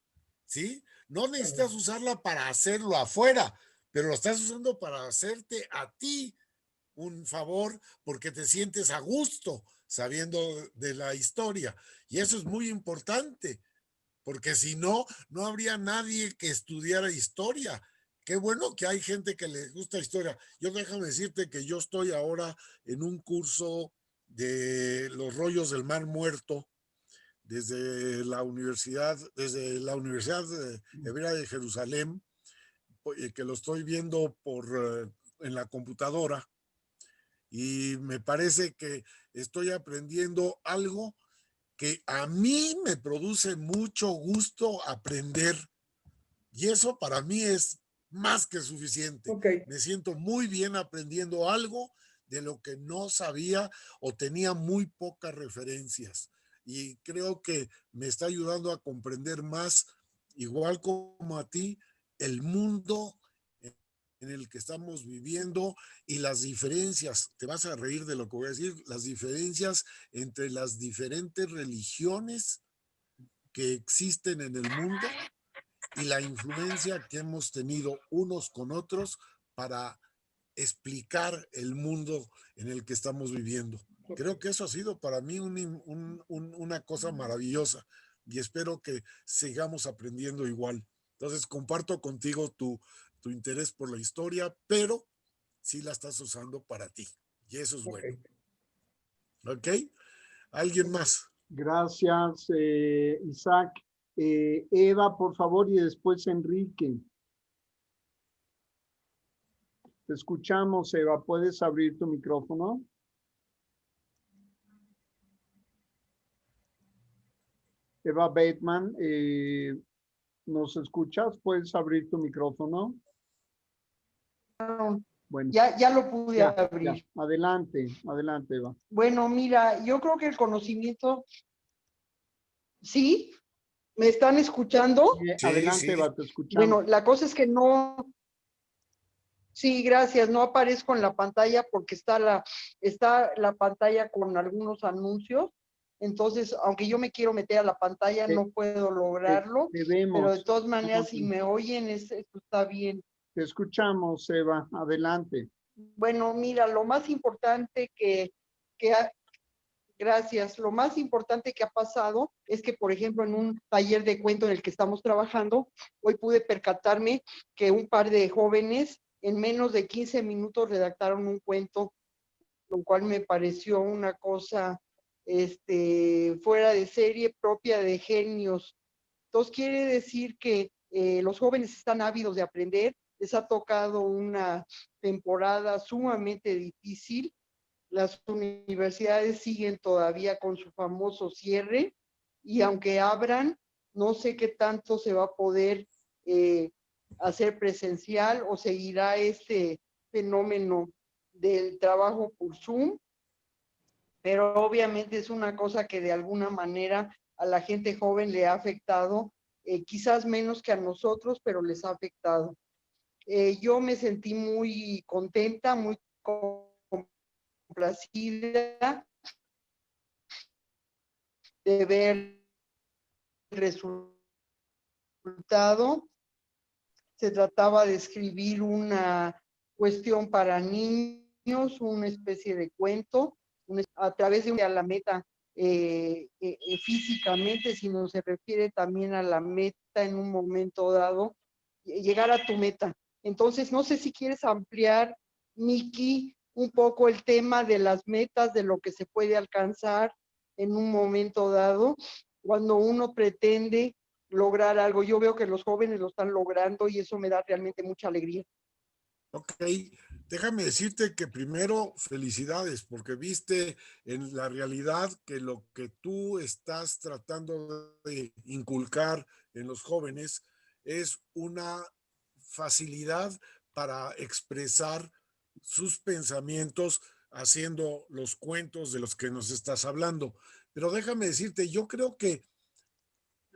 ¿sí? No necesitas usarla para hacerlo afuera, pero la estás usando para hacerte a ti un favor porque te sientes a gusto sabiendo de la historia. Y eso es muy importante, porque si no, no habría nadie que estudiara historia. Qué bueno que hay gente que le gusta historia. Yo déjame decirte que yo estoy ahora en un curso de los rollos del Mar Muerto desde la Universidad Hebrea de Jerusalén, que lo estoy viendo en la computadora. Y me parece que estoy aprendiendo algo que a mí me produce mucho gusto aprender. Y eso para mí es más que suficiente. Me siento muy bien aprendiendo algo de lo que no sabía o tenía muy pocas referencias. Y creo que me está ayudando a comprender más, igual como a ti, el mundo en el que estamos viviendo y las diferencias, te vas a reír de lo que voy a decir, las diferencias entre las diferentes religiones que existen en el mundo y la influencia que hemos tenido unos con otros para explicar el mundo en el que estamos viviendo. Creo que eso ha sido para mí una cosa maravillosa y espero que sigamos aprendiendo igual. Entonces comparto contigo tu interés por la historia, pero sí la estás usando para ti y eso es bueno. ¿Ok? ¿Alguien más? Gracias, Isaac. Eva, por favor, y después Enrique. Te escuchamos, Eva. ¿Puedes abrir tu micrófono? Eva Bateman, ¿nos escuchas? ¿Puedes abrir tu micrófono? Bueno, ya lo pude abrir. Ya. Adelante, Eva. Bueno, mira, yo creo que el conocimiento, ¿sí? ¿Me están escuchando? Sí, adelante, Eva, te escuchamos. Bueno, la cosa es que no, sí, gracias, no aparezco en la pantalla porque está la pantalla con algunos anuncios. Entonces, aunque yo me quiero meter a la pantalla, no puedo lograrlo. Te vemos. Pero de todas maneras, si me oyen, esto está bien. Te escuchamos, Eva. Adelante. Bueno, mira, lo más importante gracias, lo más importante que ha pasado es que, por ejemplo, en un taller de cuento en el que estamos trabajando, hoy pude percatarme que un par de jóvenes en menos de 15 minutos redactaron un cuento, lo cual me pareció una cosa fuera de serie, propia de genios. Entonces quiere decir que los jóvenes están ávidos de aprender, les ha tocado una temporada sumamente difícil, las universidades siguen todavía con su famoso cierre y aunque abran, no sé qué tanto se va a poder hacer presencial o seguirá este fenómeno del trabajo por Zoom, pero obviamente es una cosa que de alguna manera a la gente joven le ha afectado, quizás menos que a nosotros, pero les ha afectado. yo me sentí muy contenta, muy complacida de ver el resultado. Se trataba de escribir una cuestión para niños, una especie de cuento, a través de la meta físicamente, sino se refiere también a la meta en un momento dado, llegar a tu meta. Entonces, no sé si quieres ampliar, Miki, un poco el tema de las metas, de lo que se puede alcanzar en un momento dado, cuando uno pretende lograr algo. Yo veo que los jóvenes lo están logrando y eso me da realmente mucha alegría. Ok, déjame decirte que primero felicidades porque viste en la realidad que lo que tú estás tratando de inculcar en los jóvenes es una facilidad para expresar sus pensamientos haciendo los cuentos de los que nos estás hablando. Pero déjame decirte, yo creo que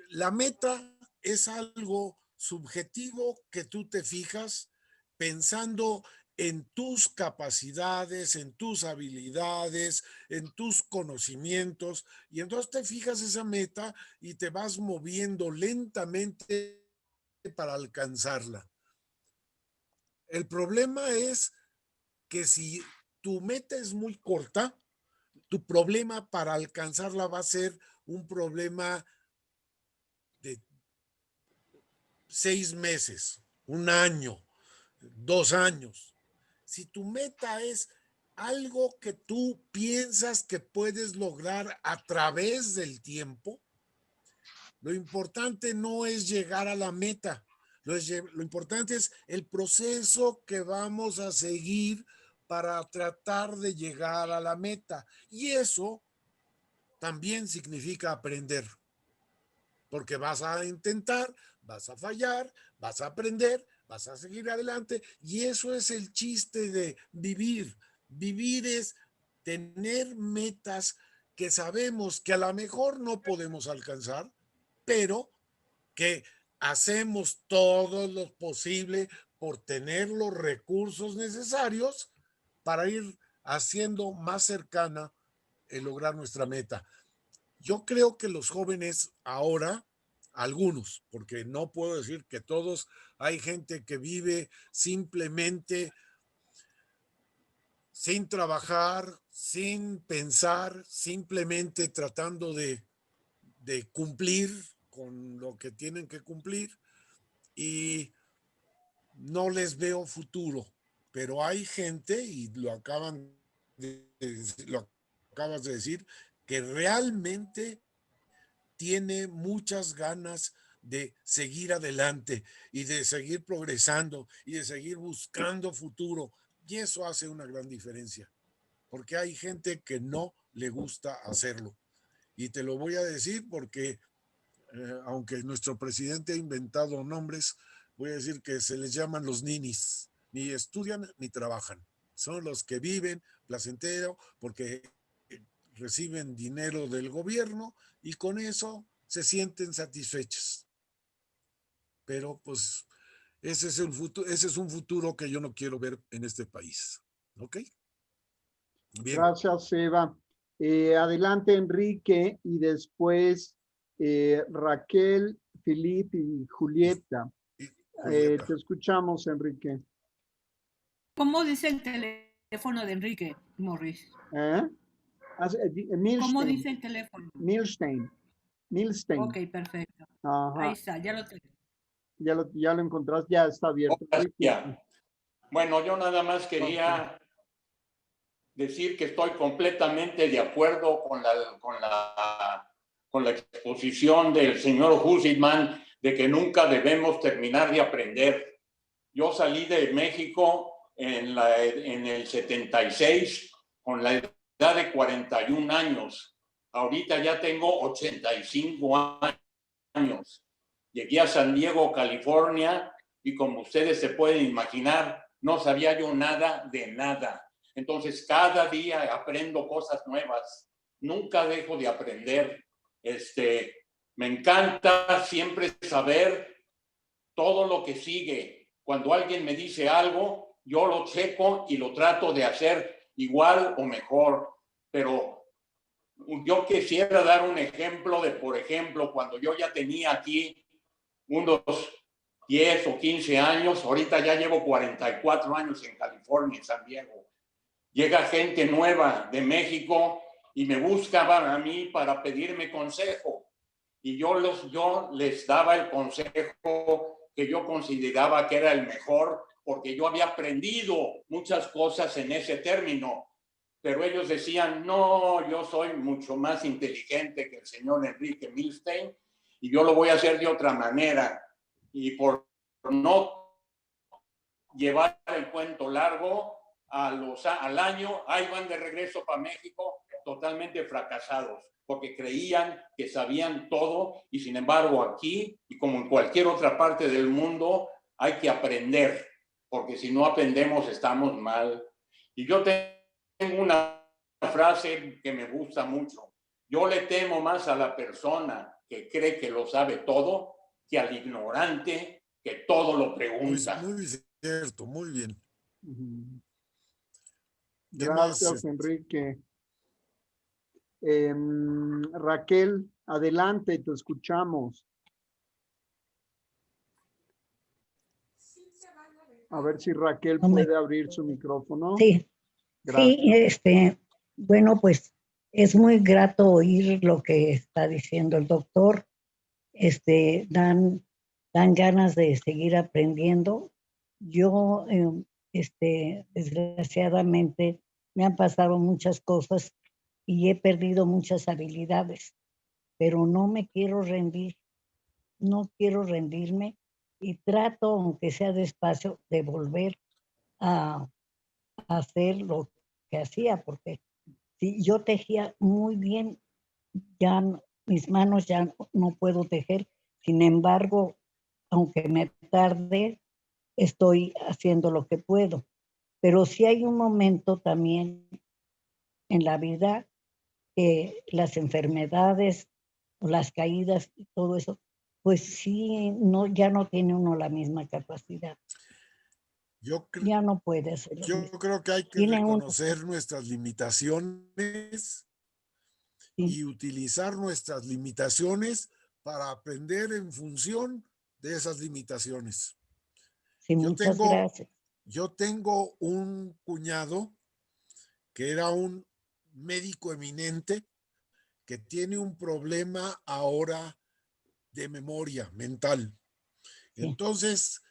la meta es algo subjetivo que tú te fijas pensando en tus capacidades, en tus habilidades, en tus conocimientos, y entonces te fijas esa meta y te vas moviendo lentamente para alcanzarla. El problema es que si tu meta es muy corta, tu problema para alcanzarla va a ser un problema de 6 meses, 1 año, 2 años. Si tu meta es algo que tú piensas que puedes lograr a través del tiempo, lo importante no es llegar a la meta. Lo importante es el proceso que vamos a seguir para tratar de llegar a la meta. Y eso también significa aprender. Porque vas a intentar, vas a fallar, vas a aprender, vas a seguir adelante. Y eso es el chiste de vivir. Vivir es tener metas que sabemos que a lo mejor no podemos alcanzar, pero que hacemos todo lo posible por tener los recursos necesarios para ir haciendo más cercana el lograr nuestra meta. Yo creo que los jóvenes ahora, algunos, porque no puedo decir que todos, hay gente que vive simplemente sin trabajar, sin pensar, simplemente tratando de cumplir con lo que tienen que cumplir y no les veo futuro. Pero hay gente, y lo acabas de decir, que realmente tiene muchas ganas de seguir adelante y de seguir progresando y de seguir buscando futuro. Y eso hace una gran diferencia, porque hay gente que no le gusta hacerlo. Y te lo voy a decir porque, aunque nuestro presidente ha inventado nombres, voy a decir que se les llaman los ninis. Ni estudian ni trabajan. Son los que viven placentero porque reciben dinero del gobierno y con eso se sienten satisfechos. Pero pues ese es un futuro que yo no quiero ver en este país. ¿Ok? Bien. Gracias, Eva. Adelante, Enrique, y después Raquel, Filip y Julieta. Te escuchamos, Enrique. ¿Cómo dice el teléfono de Enrique, Morris? Milstein. ¿Cómo dice el teléfono? Milstein. Ok, perfecto. Ajá. Ahí está, ya lo tengo. Ya lo encontraste, ya está abierto. Ya. Bueno, yo nada más quería decir que estoy completamente de acuerdo con la exposición del señor Husitman de que nunca debemos terminar de aprender. Yo salí de México en el 76 con la edad de 41 años. Ahorita ya tengo 85 años. Llegué a San Diego, California, y como ustedes se pueden imaginar, no sabía yo nada de nada. Entonces, cada día aprendo cosas nuevas. Nunca dejo de aprender. Me encanta siempre saber todo lo que sigue, Cuando alguien me dice algo, yo lo checo y lo trato de hacer igual o mejor. Pero yo quisiera dar un ejemplo de, por ejemplo, cuando yo ya tenía aquí unos 10 o 15 años, ahorita ya llevo 44 años en California, en San Diego. Llega gente nueva de México y me buscaban a mí para pedirme consejo. Y yo les daba el consejo que yo consideraba que era el mejor, porque yo había aprendido muchas cosas en ese término. Pero ellos decían, no, yo soy mucho más inteligente que el señor Enrique Milstein y yo lo voy a hacer de otra manera. Y por no llevar el cuento largo, al año, ahí van de regreso para México totalmente fracasados, porque creían que sabían todo y sin embargo aquí, y como en cualquier otra parte del mundo, hay que aprender, porque si no aprendemos estamos mal. Y yo tengo una frase que me gusta mucho. Yo le temo más a la persona que cree que lo sabe todo que al ignorante que todo lo pregunta. Muy cierto, muy bien. Gracias, Enrique. Raquel, adelante, te escuchamos. A ver si Raquel puede abrir su micrófono. Sí. Gracias. Sí, bueno, pues es muy grato oír lo que está diciendo el doctor. Dan ganas de seguir aprendiendo. Yo, desgraciadamente, me han pasado muchas cosas y he perdido muchas habilidades, pero no me quiero rendir, no quiero rendirme y trato, aunque sea despacio, de volver a hacer lo que hacía, porque si yo tejía muy bien, ya mis manos ya no puedo tejer, sin embargo, aunque me tarde, estoy haciendo lo que puedo. Pero sí hay un momento también en la vida que las enfermedades, las caídas y todo eso, pues sí, ya no tiene uno la misma capacidad. Ya no puede hacerlo. Yo creo que hay que reconocer nuestras limitaciones y utilizar nuestras limitaciones para aprender en función de esas limitaciones. Sí, muchas gracias. Yo tengo un cuñado que era un médico eminente que tiene un problema ahora de memoria mental. Entonces,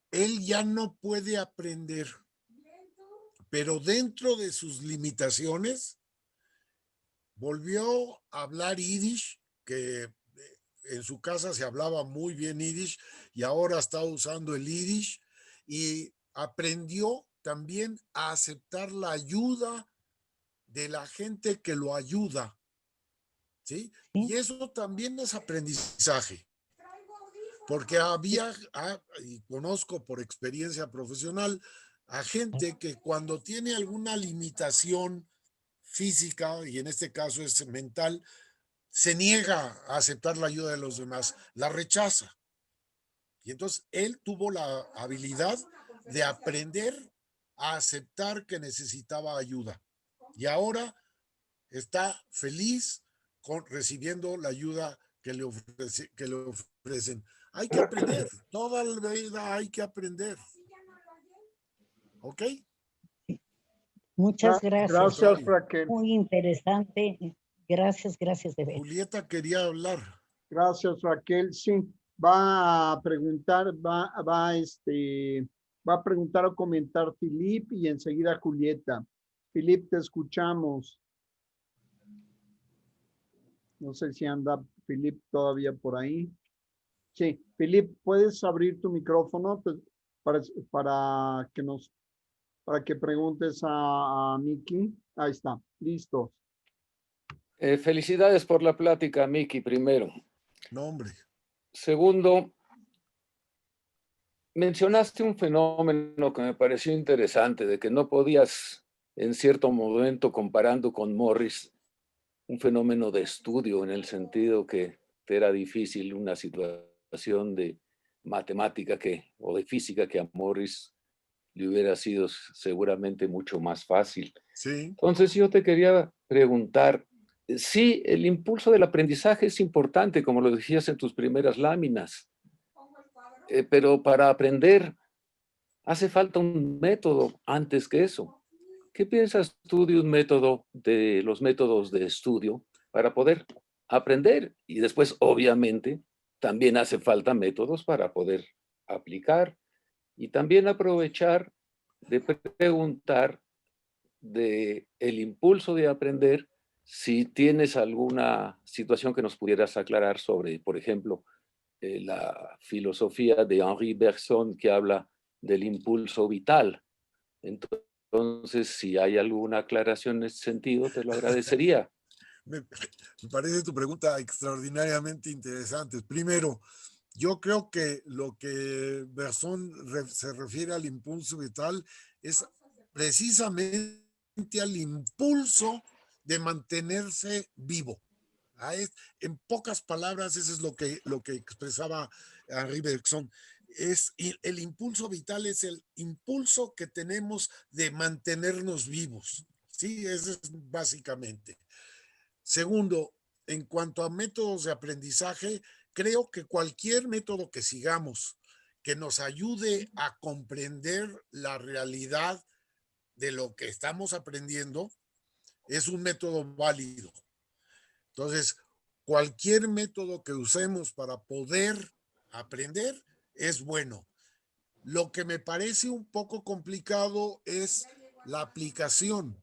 él ya no puede aprender, pero dentro de sus limitaciones, volvió a hablar yiddish, que en su casa se hablaba muy bien yiddish y ahora está usando el yiddish, y aprendió también a aceptar la ayuda de la gente que lo ayuda, ¿sí? Y eso también es aprendizaje, porque y conozco por experiencia profesional, a gente que cuando tiene alguna limitación física, y en este caso es mental, se niega a aceptar la ayuda de los demás, la rechaza. Y entonces él tuvo la habilidad de aprender a aceptar que necesitaba ayuda. Y ahora está feliz recibiendo la ayuda que le ofrecen. Hay que aprender, toda la vida hay que aprender. ¿Ok? Muchas gracias. Gracias, Raquel. Muy interesante. Gracias de ver. Julieta quería hablar. Gracias, Raquel. Sí, va a preguntar, va a preguntar o comentar Filip y enseguida Julieta. Filip, te escuchamos. No sé si anda Filip todavía por ahí. Sí, Filip, ¿puedes abrir tu micrófono para que preguntes a Miki? Ahí está, listo. Felicidades por la plática, Miki, primero. No, hombre. Segundo, mencionaste un fenómeno que me pareció interesante, de que no podías, en cierto momento, comparando con Morris, un fenómeno de estudio, en el sentido que te era difícil una situación de matemática o de física que a Morris le hubiera sido seguramente mucho más fácil. Sí. Entonces yo te quería preguntar, sí, el impulso del aprendizaje es importante, como lo decías en tus primeras láminas, pero para aprender hace falta un método antes que eso. ¿Qué piensas tú de un método, de los métodos de estudio para poder aprender? Y después, obviamente, también hace falta métodos para poder aplicar y también aprovechar de preguntar de el impulso de aprender, si tienes alguna situación que nos pudieras aclarar sobre, por ejemplo, la filosofía de Henri Bergson que habla del impulso vital. Entonces, si hay alguna aclaración en ese sentido, te lo agradecería. Me parece tu pregunta extraordinariamente interesante. Primero, yo creo que lo que Bergson se refiere al impulso vital es precisamente al impulso de mantenerse vivo. En pocas palabras, eso es lo que expresaba Henri Bergson. El impulso vital es el impulso que tenemos de mantenernos vivos. Sí, eso es básicamente. Segundo, en cuanto a métodos de aprendizaje, creo que cualquier método que sigamos que nos ayude a comprender la realidad de lo que estamos aprendiendo es un método válido. Entonces, cualquier método que usemos para poder aprender es bueno. Lo que me parece un poco complicado es la aplicación.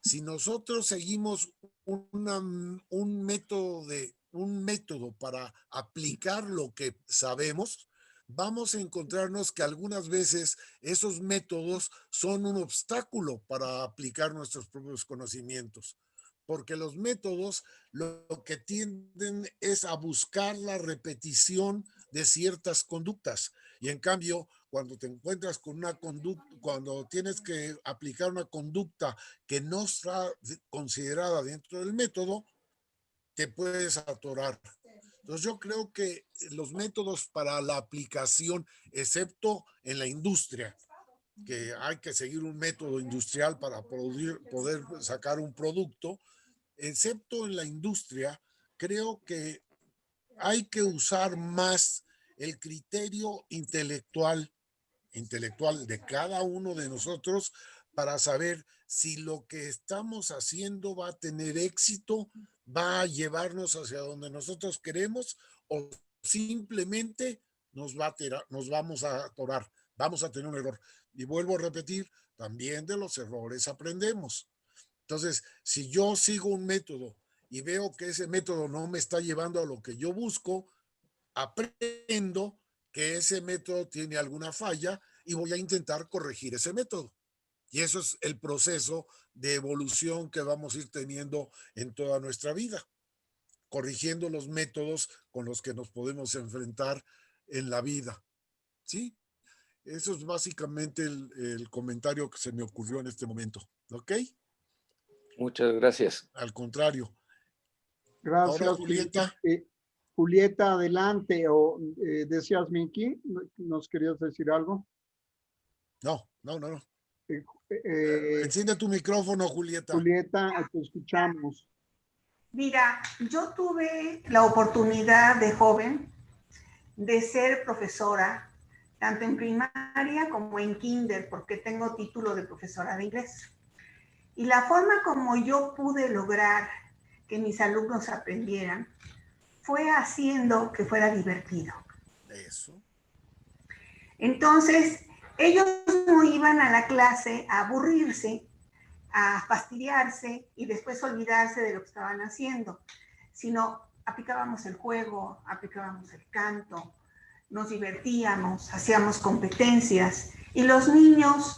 Si nosotros seguimos un método para aplicar lo que sabemos, vamos a encontrarnos que algunas veces esos métodos son un obstáculo para aplicar nuestros propios conocimientos, porque los métodos lo que tienden es a buscar la repetición de ciertas conductas. Y en cambio, cuando te encuentras con una conducta, cuando tienes que aplicar una conducta que no está considerada dentro del método, te puedes atorar. Entonces yo creo que los métodos para la aplicación, excepto en la industria, que hay que seguir un método industrial para poder sacar un producto, excepto en la industria, creo que hay que usar más el criterio intelectual de cada uno de nosotros para saber si lo que estamos haciendo va a tener éxito, va a llevarnos hacia donde nosotros queremos o simplemente nos vamos a atorar, vamos a tener un error. Y vuelvo a repetir, también de los errores aprendemos. Entonces, si yo sigo un método y veo que ese método no me está llevando a lo que yo busco, aprendo que ese método tiene alguna falla y voy a intentar corregir ese método. Y eso es el proceso de evolución que vamos a ir teniendo en toda nuestra vida, corrigiendo los métodos con los que nos podemos enfrentar en la vida. ¿Sí? Eso es básicamente el comentario que se me ocurrió en este momento. ¿Ok? Muchas gracias. Al contrario. Gracias, ahora, Julieta. Julieta, adelante. O decías, Miki, ¿nos querías decir algo? No. Enciende tu micrófono, Julieta. Julieta, te escuchamos. Mira, yo tuve la oportunidad de joven de ser profesora, tanto en primaria como en kinder, porque tengo título de profesora de inglés. Y la forma como yo pude lograr que mis alumnos aprendieran fue haciendo que fuera divertido. Eso. Entonces, ellos no iban a la clase a aburrirse, a fastidiarse y después olvidarse de lo que estaban haciendo, sino aplicábamos el juego, aplicábamos el canto, nos divertíamos, hacíamos competencias y los niños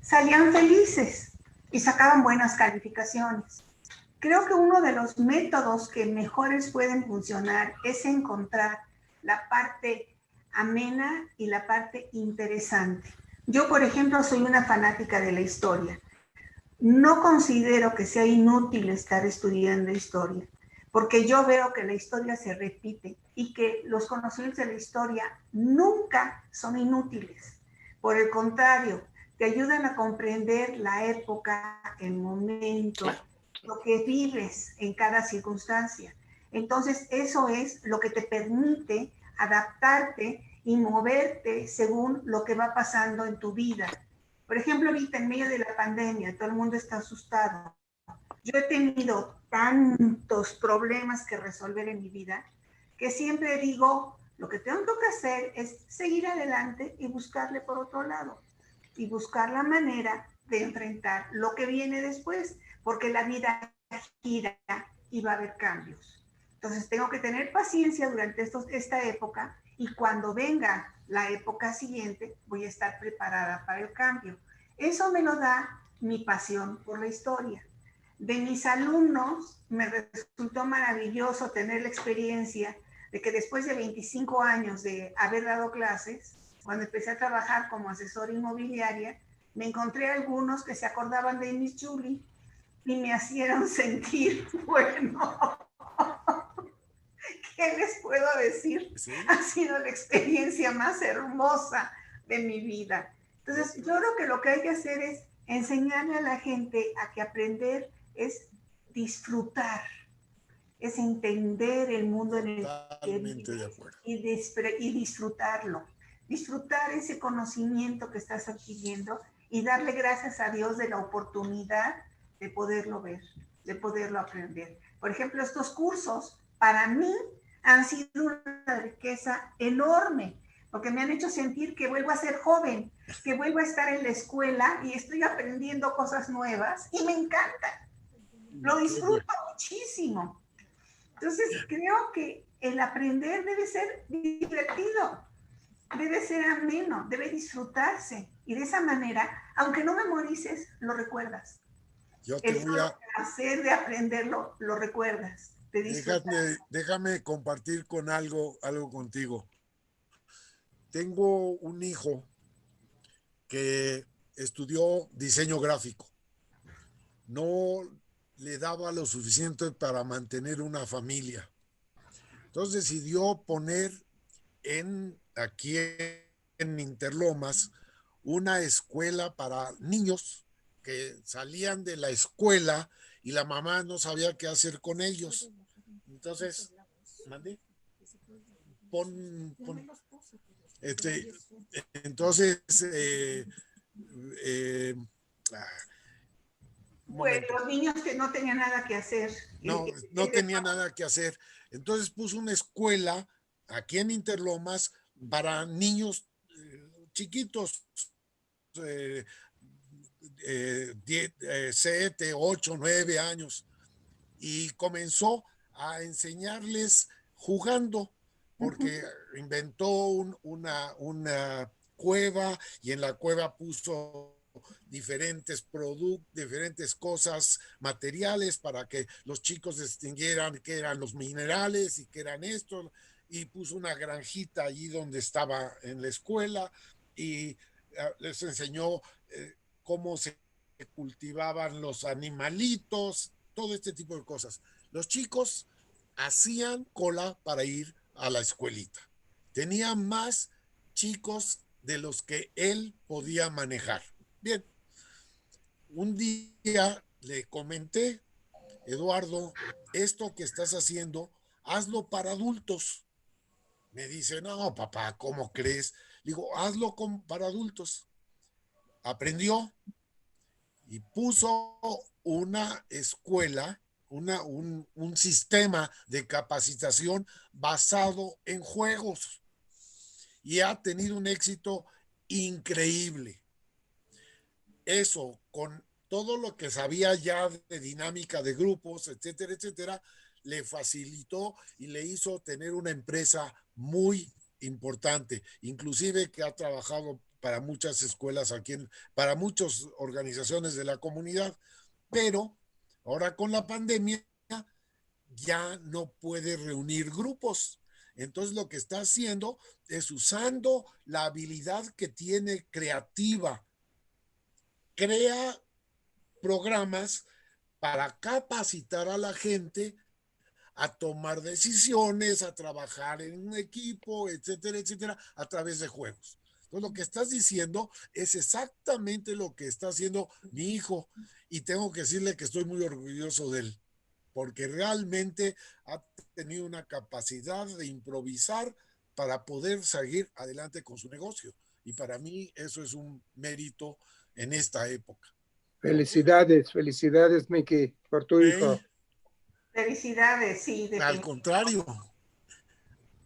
salían felices y sacaban buenas calificaciones. Creo que uno de los métodos que mejores pueden funcionar es encontrar la parte amena y la parte interesante. Yo, por ejemplo, soy una fanática de la historia. No considero que sea inútil estar estudiando historia, porque yo veo que la historia se repite y que los conocimientos de la historia nunca son inútiles. Por el contrario, te ayudan a comprender la época, el momento, lo que vives en cada circunstancia. Entonces, eso es lo que te permite adaptarte y moverte según lo que va pasando en tu vida. Por ejemplo, ahorita en medio de la pandemia, todo el mundo está asustado. Yo he tenido tantos problemas que resolver en mi vida que siempre digo, lo que tengo que hacer es seguir adelante y buscarle por otro lado y buscar la manera de enfrentar lo que viene después, porque la vida gira y va a haber cambios. Entonces tengo que tener paciencia durante esta época y cuando venga la época siguiente voy a estar preparada para el cambio. Eso me lo da mi pasión por la historia. De mis alumnos me resultó maravilloso tener la experiencia de que después de 25 años de haber dado clases, cuando empecé a trabajar como asesora inmobiliaria, me encontré algunos que se acordaban de Miss Julie y me hacían sentir, bueno, ¿qué les puedo decir? ¿Sí? Ha sido la experiencia más hermosa de mi vida. Entonces, yo creo que lo que hay que hacer es enseñarle a la gente a que aprender es disfrutar, es entender el mundo en el que vives y disfrutarlo. Disfrutar ese conocimiento que estás adquiriendo y darle gracias a Dios de la oportunidad de poderlo ver, de poderlo aprender. Por ejemplo, estos cursos para mí han sido una riqueza enorme, porque me han hecho sentir que vuelvo a ser joven, que vuelvo a estar en la escuela y estoy aprendiendo cosas nuevas y me encanta. Lo disfruto muchísimo. Entonces, creo que el aprender debe ser divertido, debe ser ameno, debe disfrutarse. Y de esa manera, aunque no memorices, lo recuerdas. Yo te voy a hacer de aprenderlo, lo recuerdas. Déjame compartir con algo contigo. Tengo un hijo que estudió diseño gráfico. No le daba lo suficiente para mantener una familia. Entonces decidió poner aquí en Interlomas una escuela para niños que salían de la escuela y la mamá no sabía qué hacer con ellos. Entonces, ¿mandé? Entonces, bueno, los niños que no tenían nada que hacer. No tenía nada que hacer. Entonces puso una escuela aquí en Interlomas para niños chiquitos, 7, 8, 9 años. Y comenzó a enseñarles jugando, porque inventó una cueva y en la cueva puso diferentes productos, diferentes cosas, materiales para que los chicos distinguieran qué eran los minerales y qué eran estos, y puso una granjita allí donde estaba en la escuela y les enseñó cómo se cultivaban los animalitos, todo este tipo de cosas. Los chicos hacían cola para ir a la escuelita. Tenía más chicos de los que él podía manejar. Bien, un día le comenté, Eduardo, esto que estás haciendo, hazlo para adultos. Me dice, no, papá, ¿cómo crees? Digo, hazlo para adultos. Aprendió y puso una escuela, un sistema de capacitación basado en juegos y ha tenido un éxito increíble. Eso, con todo lo que sabía ya de dinámica de grupos, etcétera, etcétera, le facilitó y le hizo tener una empresa muy importante, inclusive que ha trabajado para muchas escuelas aquí, para muchas organizaciones de la comunidad, pero ahora con la pandemia ya no puede reunir grupos. Entonces lo que está haciendo es usando la habilidad que tiene creativa, crea programas para capacitar a la gente a tomar decisiones, a trabajar en un equipo, etcétera, etcétera, a través de juegos. Entonces, lo que estás diciendo es exactamente lo que está haciendo mi hijo, y tengo que decirle que estoy muy orgulloso de él, porque realmente ha tenido una capacidad de improvisar para poder seguir adelante con su negocio. Y para mí eso es un mérito en esta época. Felicidades, felicidades, Miki, por tu hijo. Felicidades, sí. Al contrario.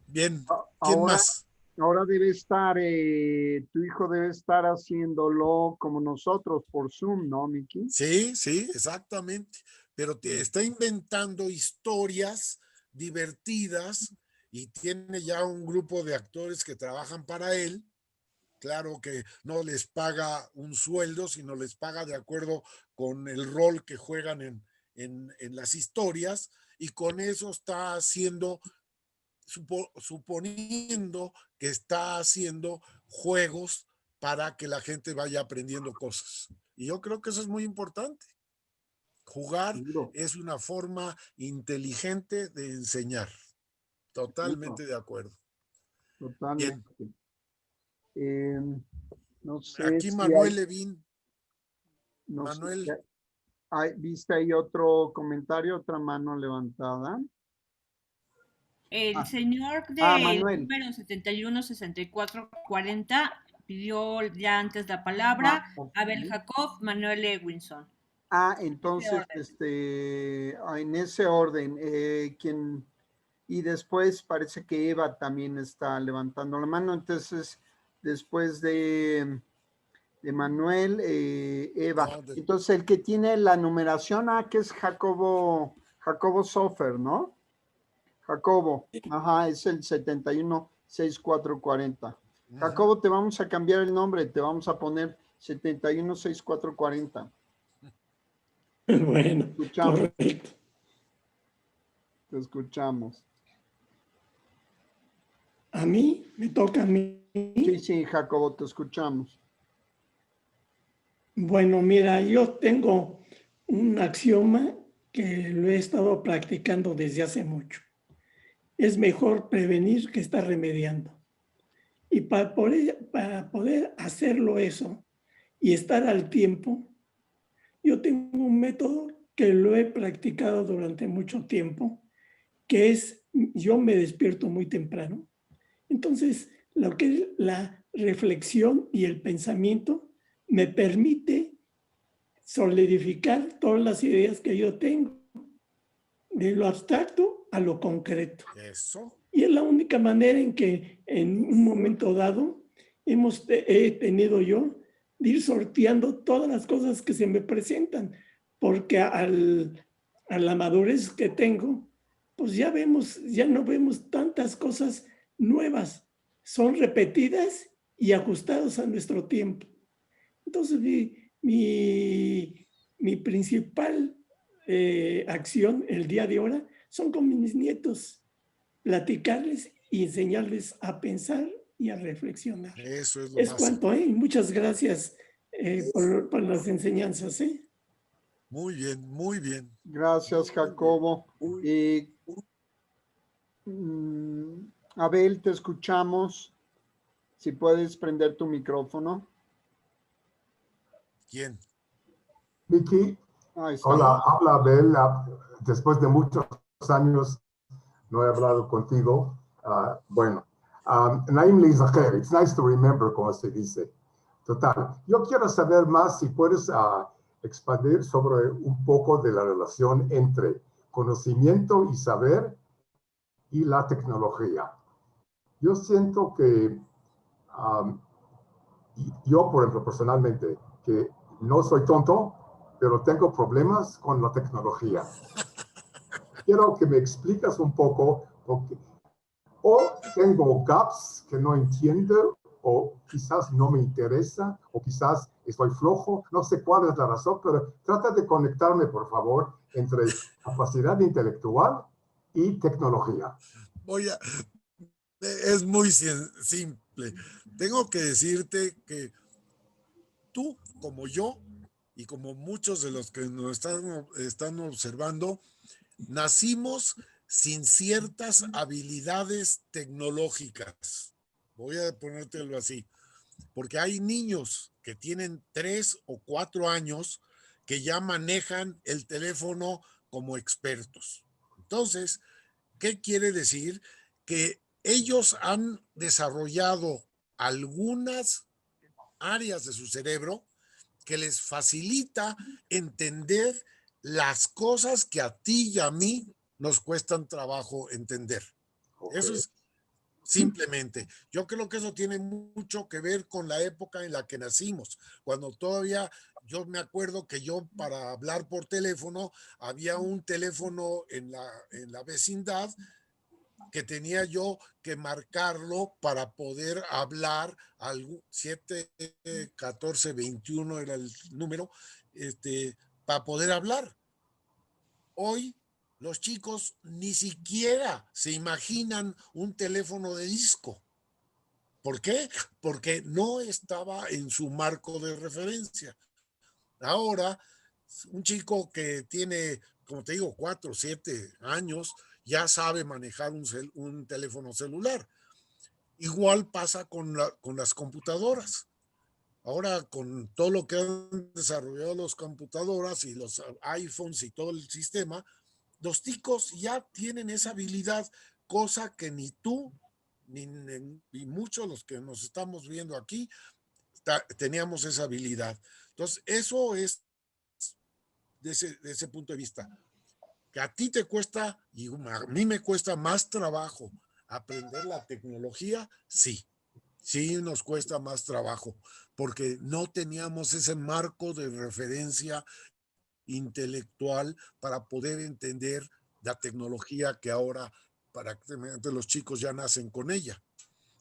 Bien, ¿quién Ahora, más? ahora debe estar, tu hijo debe estar haciéndolo como nosotros por Zoom, ¿no, Miki? Sí, sí, exactamente. Pero está inventando historias divertidas y tiene ya un grupo de actores que trabajan para él. Claro que no les paga un sueldo, sino les paga de acuerdo con el rol que juegan en las historias, y con eso está haciendo, suponiendo que está haciendo juegos para que la gente vaya aprendiendo cosas. Y yo creo que eso es muy importante. Jugar es una forma inteligente de enseñar. Totalmente de acuerdo. Totalmente. No sé Aquí si Manuel hay, Levin. no sé Manuel. si ¿viste ahí otro comentario, otra mano levantada? El señor del Manuel. número 716440 pidió ya antes la palabra. Abel Jacob, Manuel Lewinson. Entonces, en ese orden, y después parece que Eva también está levantando la mano. Entonces, después de Manuel, Eva. Entonces, el que tiene la numeración, que es Jacobo Sofer, ¿no? Jacobo, es el 716440. Jacobo, te vamos a cambiar el nombre, te vamos a poner 716440. Bueno, escuchamos. correcto. Te escuchamos. ¿A mí? ¿Me toca a mí? Sí, Jacobo, te escuchamos. Bueno, mira, yo tengo un axioma que lo he estado practicando desde hace mucho. Es mejor prevenir que estar remediando. Y para poder hacerlo eso y estar al tiempo, yo tengo un método que lo he practicado durante mucho tiempo, que es, yo me despierto muy temprano. Entonces, lo que es la reflexión y el pensamiento me permite solidificar todas las ideas que yo tengo, de lo abstracto a lo concreto. Eso. Y es la única manera en que en un momento dado he tenido yo de ir sorteando todas las cosas que se me presentan, porque a la madurez que tengo, pues ya no vemos tantas cosas nuevas, son repetidas y ajustadas a nuestro tiempo. Entonces mi principal acción el día de ahora son con mis nietos, platicarles y enseñarles a pensar y a reflexionar. Eso es lo Es básico. cuanto, muchas gracias por las enseñanzas. Muy bien, muy bien. Gracias, Jacobo. Abel, te escuchamos. Si puedes prender tu micrófono. ¿Quién? Miki, hola, habla Abel. Después de muchos años no he hablado contigo. Naim Lizacher, it's nice to remember, como se dice. Total, yo quiero saber más si puedes expandir sobre un poco de la relación entre conocimiento y saber y la tecnología. Yo siento que yo, por ejemplo, personalmente, que no soy tonto, pero tengo problemas con la tecnología. Quiero que me explicas un poco, porque o tengo gaps que no entiendo, o quizás no me interesa, o quizás estoy flojo, no sé cuál es la razón, pero trata de conectarme, por favor, entre capacidad intelectual y tecnología. Es muy simple. Tengo que decirte que tú, como yo, y como muchos de los que nos están observando, nacimos sin ciertas habilidades tecnológicas. Voy a ponértelo así, porque hay niños que tienen 3 o 4 años que ya manejan el teléfono como expertos. Entonces, ¿qué quiere decir? Que ellos han desarrollado algunas áreas de su cerebro que les facilita entender las cosas que a ti y a mí nos cuestan trabajo entender. Eso es simplemente. Yo creo que eso tiene mucho que ver con la época en la que nacimos, cuando todavía, yo me acuerdo que yo para hablar por teléfono, había un teléfono en la vecindad que tenía yo que marcarlo para poder hablar, 7, 14, 21 era el número, para poder hablar. Hoy los chicos ni siquiera se imaginan un teléfono de disco. ¿Por qué? Porque no estaba en su marco de referencia. Ahora, un chico que tiene, como te digo, 4 o 7 años, ya sabe manejar un teléfono celular. Igual pasa con las computadoras. Ahora, con todo lo que han desarrollado las computadoras y los iPhones y todo el sistema, los ticos ya tienen esa habilidad, cosa que ni tú, ni muchos de los que nos estamos viendo aquí, teníamos esa habilidad. Entonces, eso es de ese punto de vista. Que a ti te cuesta, y a mí me cuesta más trabajo aprender la tecnología, sí nos cuesta más trabajo, porque no teníamos ese marco de referencia intelectual para poder entender la tecnología que ahora prácticamente los chicos ya nacen con ella.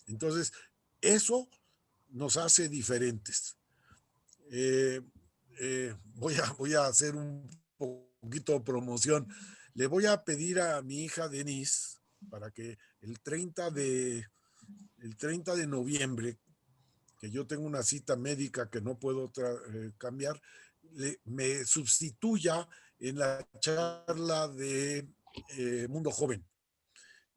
Entonces, eso nos hace diferentes. Voy a hacer un poquito de promoción. Le voy a pedir a mi hija Denise para que el 30 de noviembre, que yo tengo una cita médica que no puedo cambiar, me sustituya en la charla de Mundo Joven.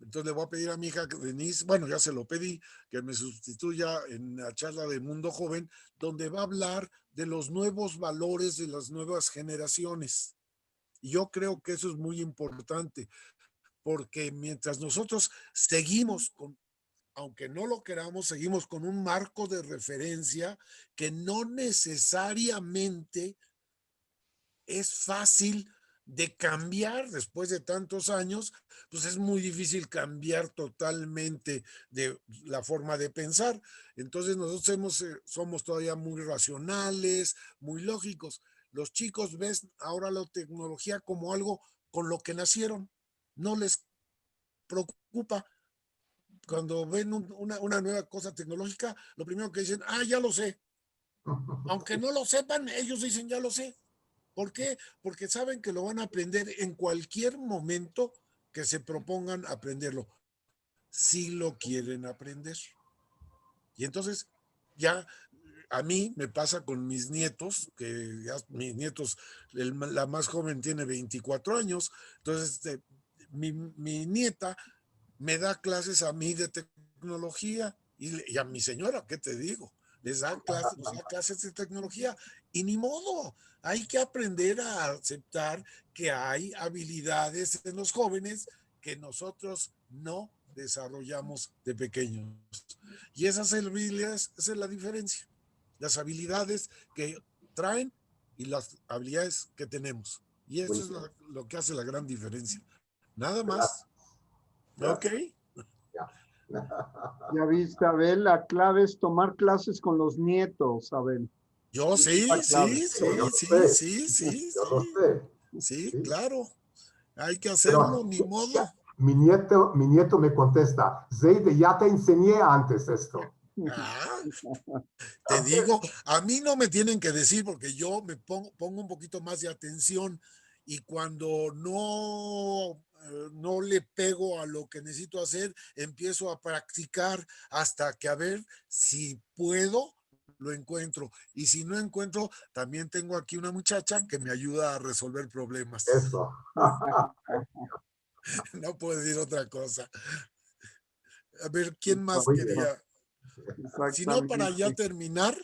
Entonces le voy a pedir a mi hija Denise, bueno, ya se lo pedí, que me sustituya en la charla de Mundo Joven, donde va a hablar de los nuevos valores de las nuevas generaciones. Y yo creo que eso es muy importante, porque mientras nosotros seguimos aunque no lo queramos, seguimos con un marco de referencia que no necesariamente es fácil de cambiar después de tantos años, pues es muy difícil cambiar totalmente de la forma de pensar. Entonces nosotros somos todavía muy racionales, muy lógicos. Los chicos ven ahora la tecnología como algo con lo que nacieron, no les preocupa. Cuando ven una nueva cosa tecnológica, lo primero que dicen, ya lo sé. Aunque no lo sepan, ellos dicen, ya lo sé. ¿Por qué? Porque saben que lo van a aprender en cualquier momento que se propongan aprenderlo, si lo quieren aprender. Y entonces, ya a mí me pasa con mis nietos, que ya mis nietos, la más joven tiene 24 años, entonces mi nieta me da clases a mí de tecnología y a mi señora, ¿qué te digo? Les da clases de tecnología y ni modo, hay que aprender a aceptar que hay habilidades en los jóvenes que nosotros no desarrollamos de pequeños. Y esas habilidades, esa es la diferencia. Las habilidades que traen y las habilidades que tenemos. Y eso es lo que hace la gran diferencia. Nada más. Ok. Ya viste, Abel, la clave es tomar clases con los nietos, Abel. Yo sí, claro. Hay que hacerlo, ni modo. Mi nieto me contesta, Zeide, ya te enseñé antes esto. Te digo, a mí no me tienen que decir porque yo me pongo un poquito más de atención y cuando no le pego a lo que necesito hacer, empiezo a practicar hasta que a ver si puedo, lo encuentro. Y si no encuentro, también tengo aquí una muchacha que me ayuda a resolver problemas. Eso. No puedo decir otra cosa. A ver, ¿quién más Oye, quería? Si no, para ya exactamente. terminar.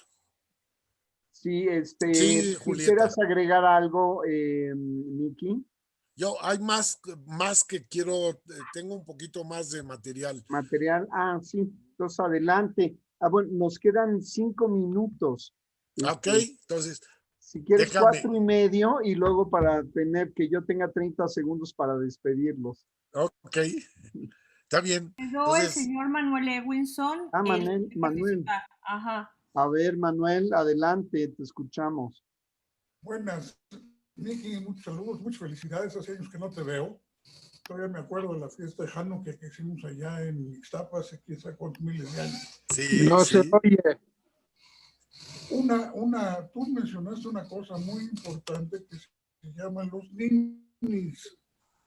Sí, Sí, Julieta. ¿quisieras agregar algo, Miki? Yo, hay más que quiero, tengo un poquito más de material. Material, sí, entonces adelante. Bueno, nos quedan 5 minutos. Ok, entonces, Si quieres déjame. 4:30 y luego para tener que yo tenga 30 segundos para despedirlos. Ok, está bien. Quedó el Entonces, señor Manuel Ewinson. Manuel. Ajá. A ver, Manuel, adelante, te escuchamos. Buenas, Miki, muchos saludos, muchas felicidades. Hace años que no te veo. Todavía me acuerdo de la fiesta de Hanukkah que hicimos allá en Ixtapa hace quién sabe cuántos miles de años. Sí, No se oye. Tú mencionaste una cosa muy importante que se llaman los ninis.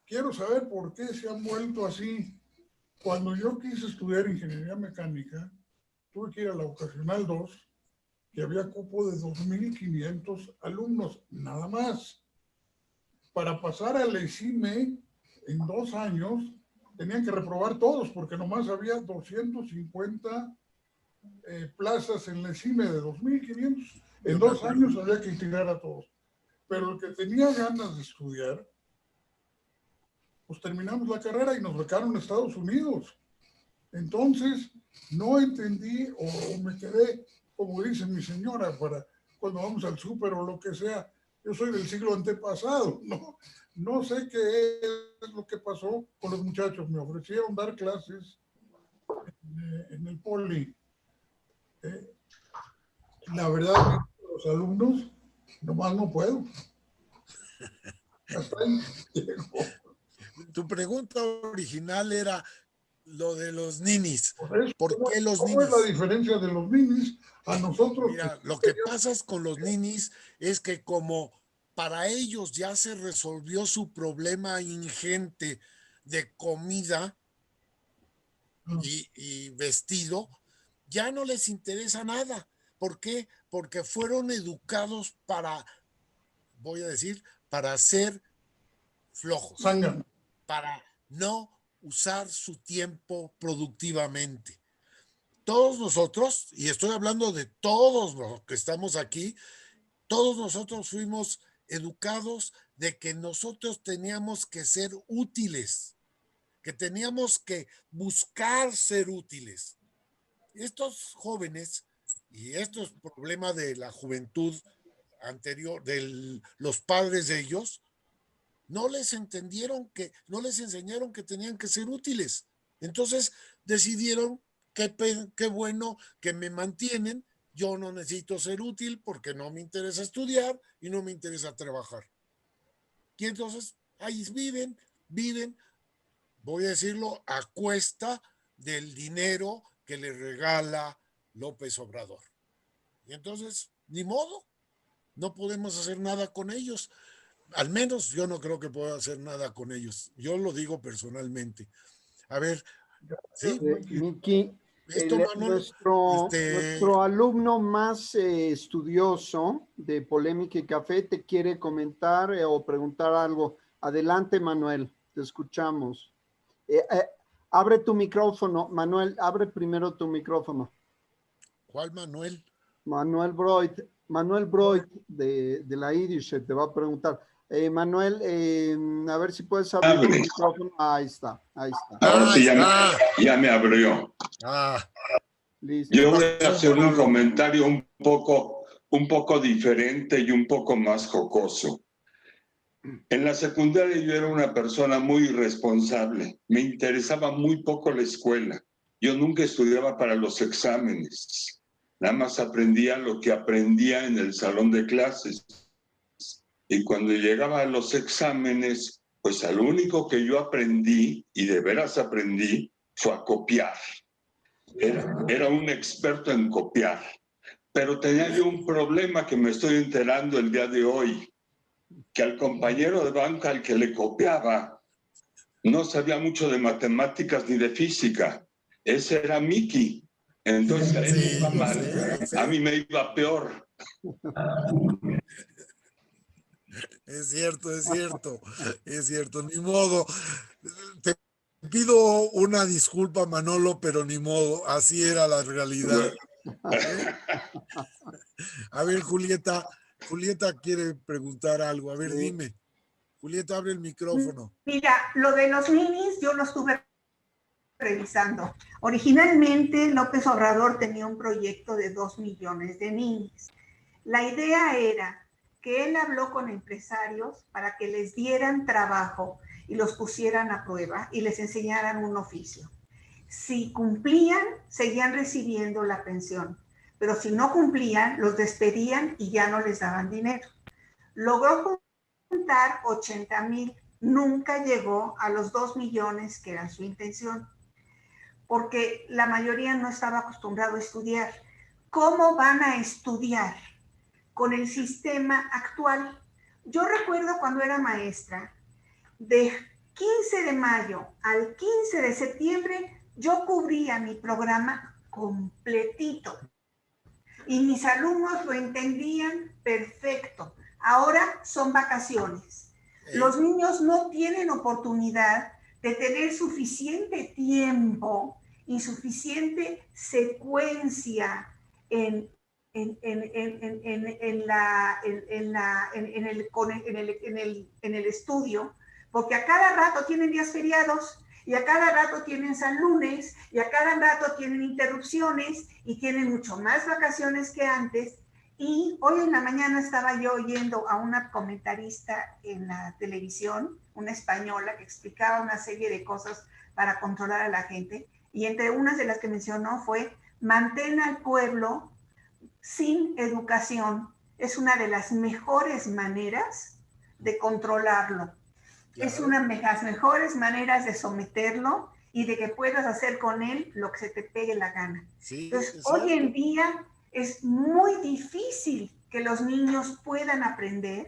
Quiero saber por qué se han vuelto así. Cuando yo quise estudiar ingeniería mecánica, tuve que ir a la vocacional 2, que había cupo de 2,500 alumnos, nada más. Para pasar al ESIME en 2 años, tenían que reprobar todos, porque nomás había 250 plazas en el ESIME de 2,500. En 2 años había que integrar a todos. Pero el que tenía ganas de estudiar, pues terminamos la carrera y nos becaron a Estados Unidos. Entonces, no entendí o me quedé, como dice mi señora, para cuando vamos al súper o lo que sea. Yo soy del siglo antepasado, no sé qué es lo que pasó con los muchachos. Me ofrecieron dar clases en el poli. La verdad, los alumnos, nomás no puedo. Hasta ahí llego. Tu pregunta original era lo de los ninis. ¿Por qué los ¿Cómo ninis? es la diferencia de los ninis a nosotros? Mira, lo que pasa con los ninis es que como para ellos ya se resolvió su problema ingente de comida y vestido, ya no les interesa nada. ¿Por qué? Porque fueron educados para, voy a decir, para ser flojos, para no usar su tiempo productivamente. Todos nosotros, y estoy hablando de todos los que estamos aquí, todos nosotros fuimos educados de que nosotros teníamos que ser útiles, que teníamos que buscar ser útiles. Estos jóvenes, y esto es problema de la juventud anterior, de los padres de ellos, no les enseñaron que tenían que ser útiles. Entonces decidieron qué bueno que me mantienen, yo no necesito ser útil porque no me interesa estudiar y no me interesa trabajar. Y entonces ahí viven, voy a decirlo, a cuesta del dinero que le regala López Obrador. Y entonces, ni modo, no podemos hacer nada con ellos. Al menos yo no creo que pueda hacer nada con ellos. Yo lo digo personalmente. A ver, sí. Miki, nuestro alumno más estudioso de Polémica y Café te quiere comentar o preguntar algo. Adelante, Manuel, te escuchamos. Abre tu micrófono. Manuel, abre primero tu micrófono. ¿Cuál Manuel? Manuel Broid de la Yiddish te va a preguntar. Manuel, a ver si puedes abrir tu micrófono. Ahí está. Ahora sí, ya me abrió. Listo. Yo voy a hacer un comentario un poco diferente y un poco más jocoso. En la secundaria yo era una persona muy irresponsable. Me interesaba muy poco la escuela. Yo nunca estudiaba para los exámenes. Nada más aprendía lo que aprendía en el salón de clases. Y cuando llegaba a los exámenes, pues lo único que yo aprendí, y de veras aprendí, fue a copiar. Era un experto en copiar. Pero tenía yo un problema que me estoy enterando el día de hoy, que al compañero de banca al que le copiaba no sabía mucho de matemáticas ni de física. Ese era Miki. Entonces a él me iba mal, a mí me iba peor. Es cierto, ni modo. Te pido una disculpa, Manolo, pero ni modo, así era la realidad. A ver, Julieta quiere preguntar algo. A ver, dime. Julieta, abre el micrófono. Mira, lo de los ninis yo lo estuve revisando. Originalmente López Obrador tenía un proyecto de 2 millones de ninis. La idea era que él habló con empresarios para que les dieran trabajo y los pusieran a prueba y les enseñaran un oficio. Si cumplían, seguían recibiendo la pensión, pero si no cumplían, los despedían y ya no les daban dinero. Logró juntar 80,000, nunca llegó a los 2 millones que era su intención, porque la mayoría no estaba acostumbrado a estudiar. ¿Cómo van a estudiar con el sistema actual? Yo recuerdo cuando era maestra, de 15 de mayo al 15 de septiembre, yo cubría mi programa completito y mis alumnos lo entendían perfecto. Ahora son vacaciones. Los niños no tienen oportunidad de tener suficiente tiempo y suficiente secuencia en el estudio, porque a cada rato tienen días feriados y a cada rato tienen San Lunes y a cada rato tienen interrupciones y tienen mucho más vacaciones que antes. Y hoy en la mañana estaba yo oyendo a una comentarista en la televisión, una española, que explicaba una serie de cosas para controlar a la gente, y entre unas de las que mencionó fue: mantén al pueblo sin educación. Es una de las mejores maneras de controlarlo. Claro. Es una de las mejores maneras de someterlo y de que puedas hacer con él lo que se te pegue la gana. Sí, entonces, exacto. Hoy en día es muy difícil que los niños puedan aprender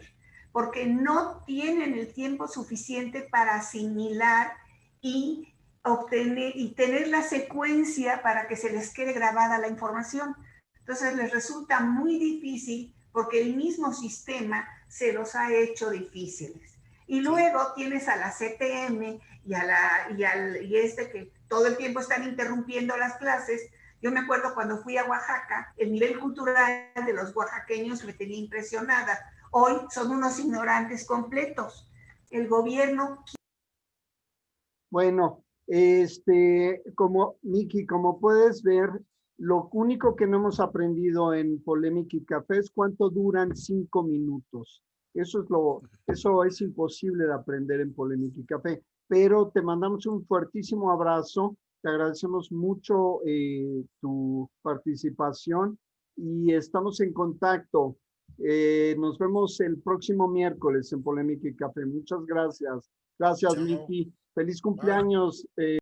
porque no tienen el tiempo suficiente para asimilar y obtener y tener la secuencia para que se les quede grabada la información. Entonces les resulta muy difícil porque el mismo sistema se los ha hecho difíciles. Y luego tienes a la CTM y este que todo el tiempo están interrumpiendo las clases. Yo me acuerdo cuando fui a Oaxaca, el nivel cultural de los oaxaqueños me tenía impresionada. Hoy son unos ignorantes completos. El gobierno... Bueno, como Miki, como puedes ver, lo único que no hemos aprendido en Polémica y Café es cuánto duran 5 minutos. Eso es imposible de aprender en Polémica y Café. Pero te mandamos un fuertísimo abrazo. Te agradecemos mucho tu participación y estamos en contacto. Nos vemos el próximo miércoles en Polémica y Café. Muchas gracias. Gracias, Miki. Feliz cumpleaños.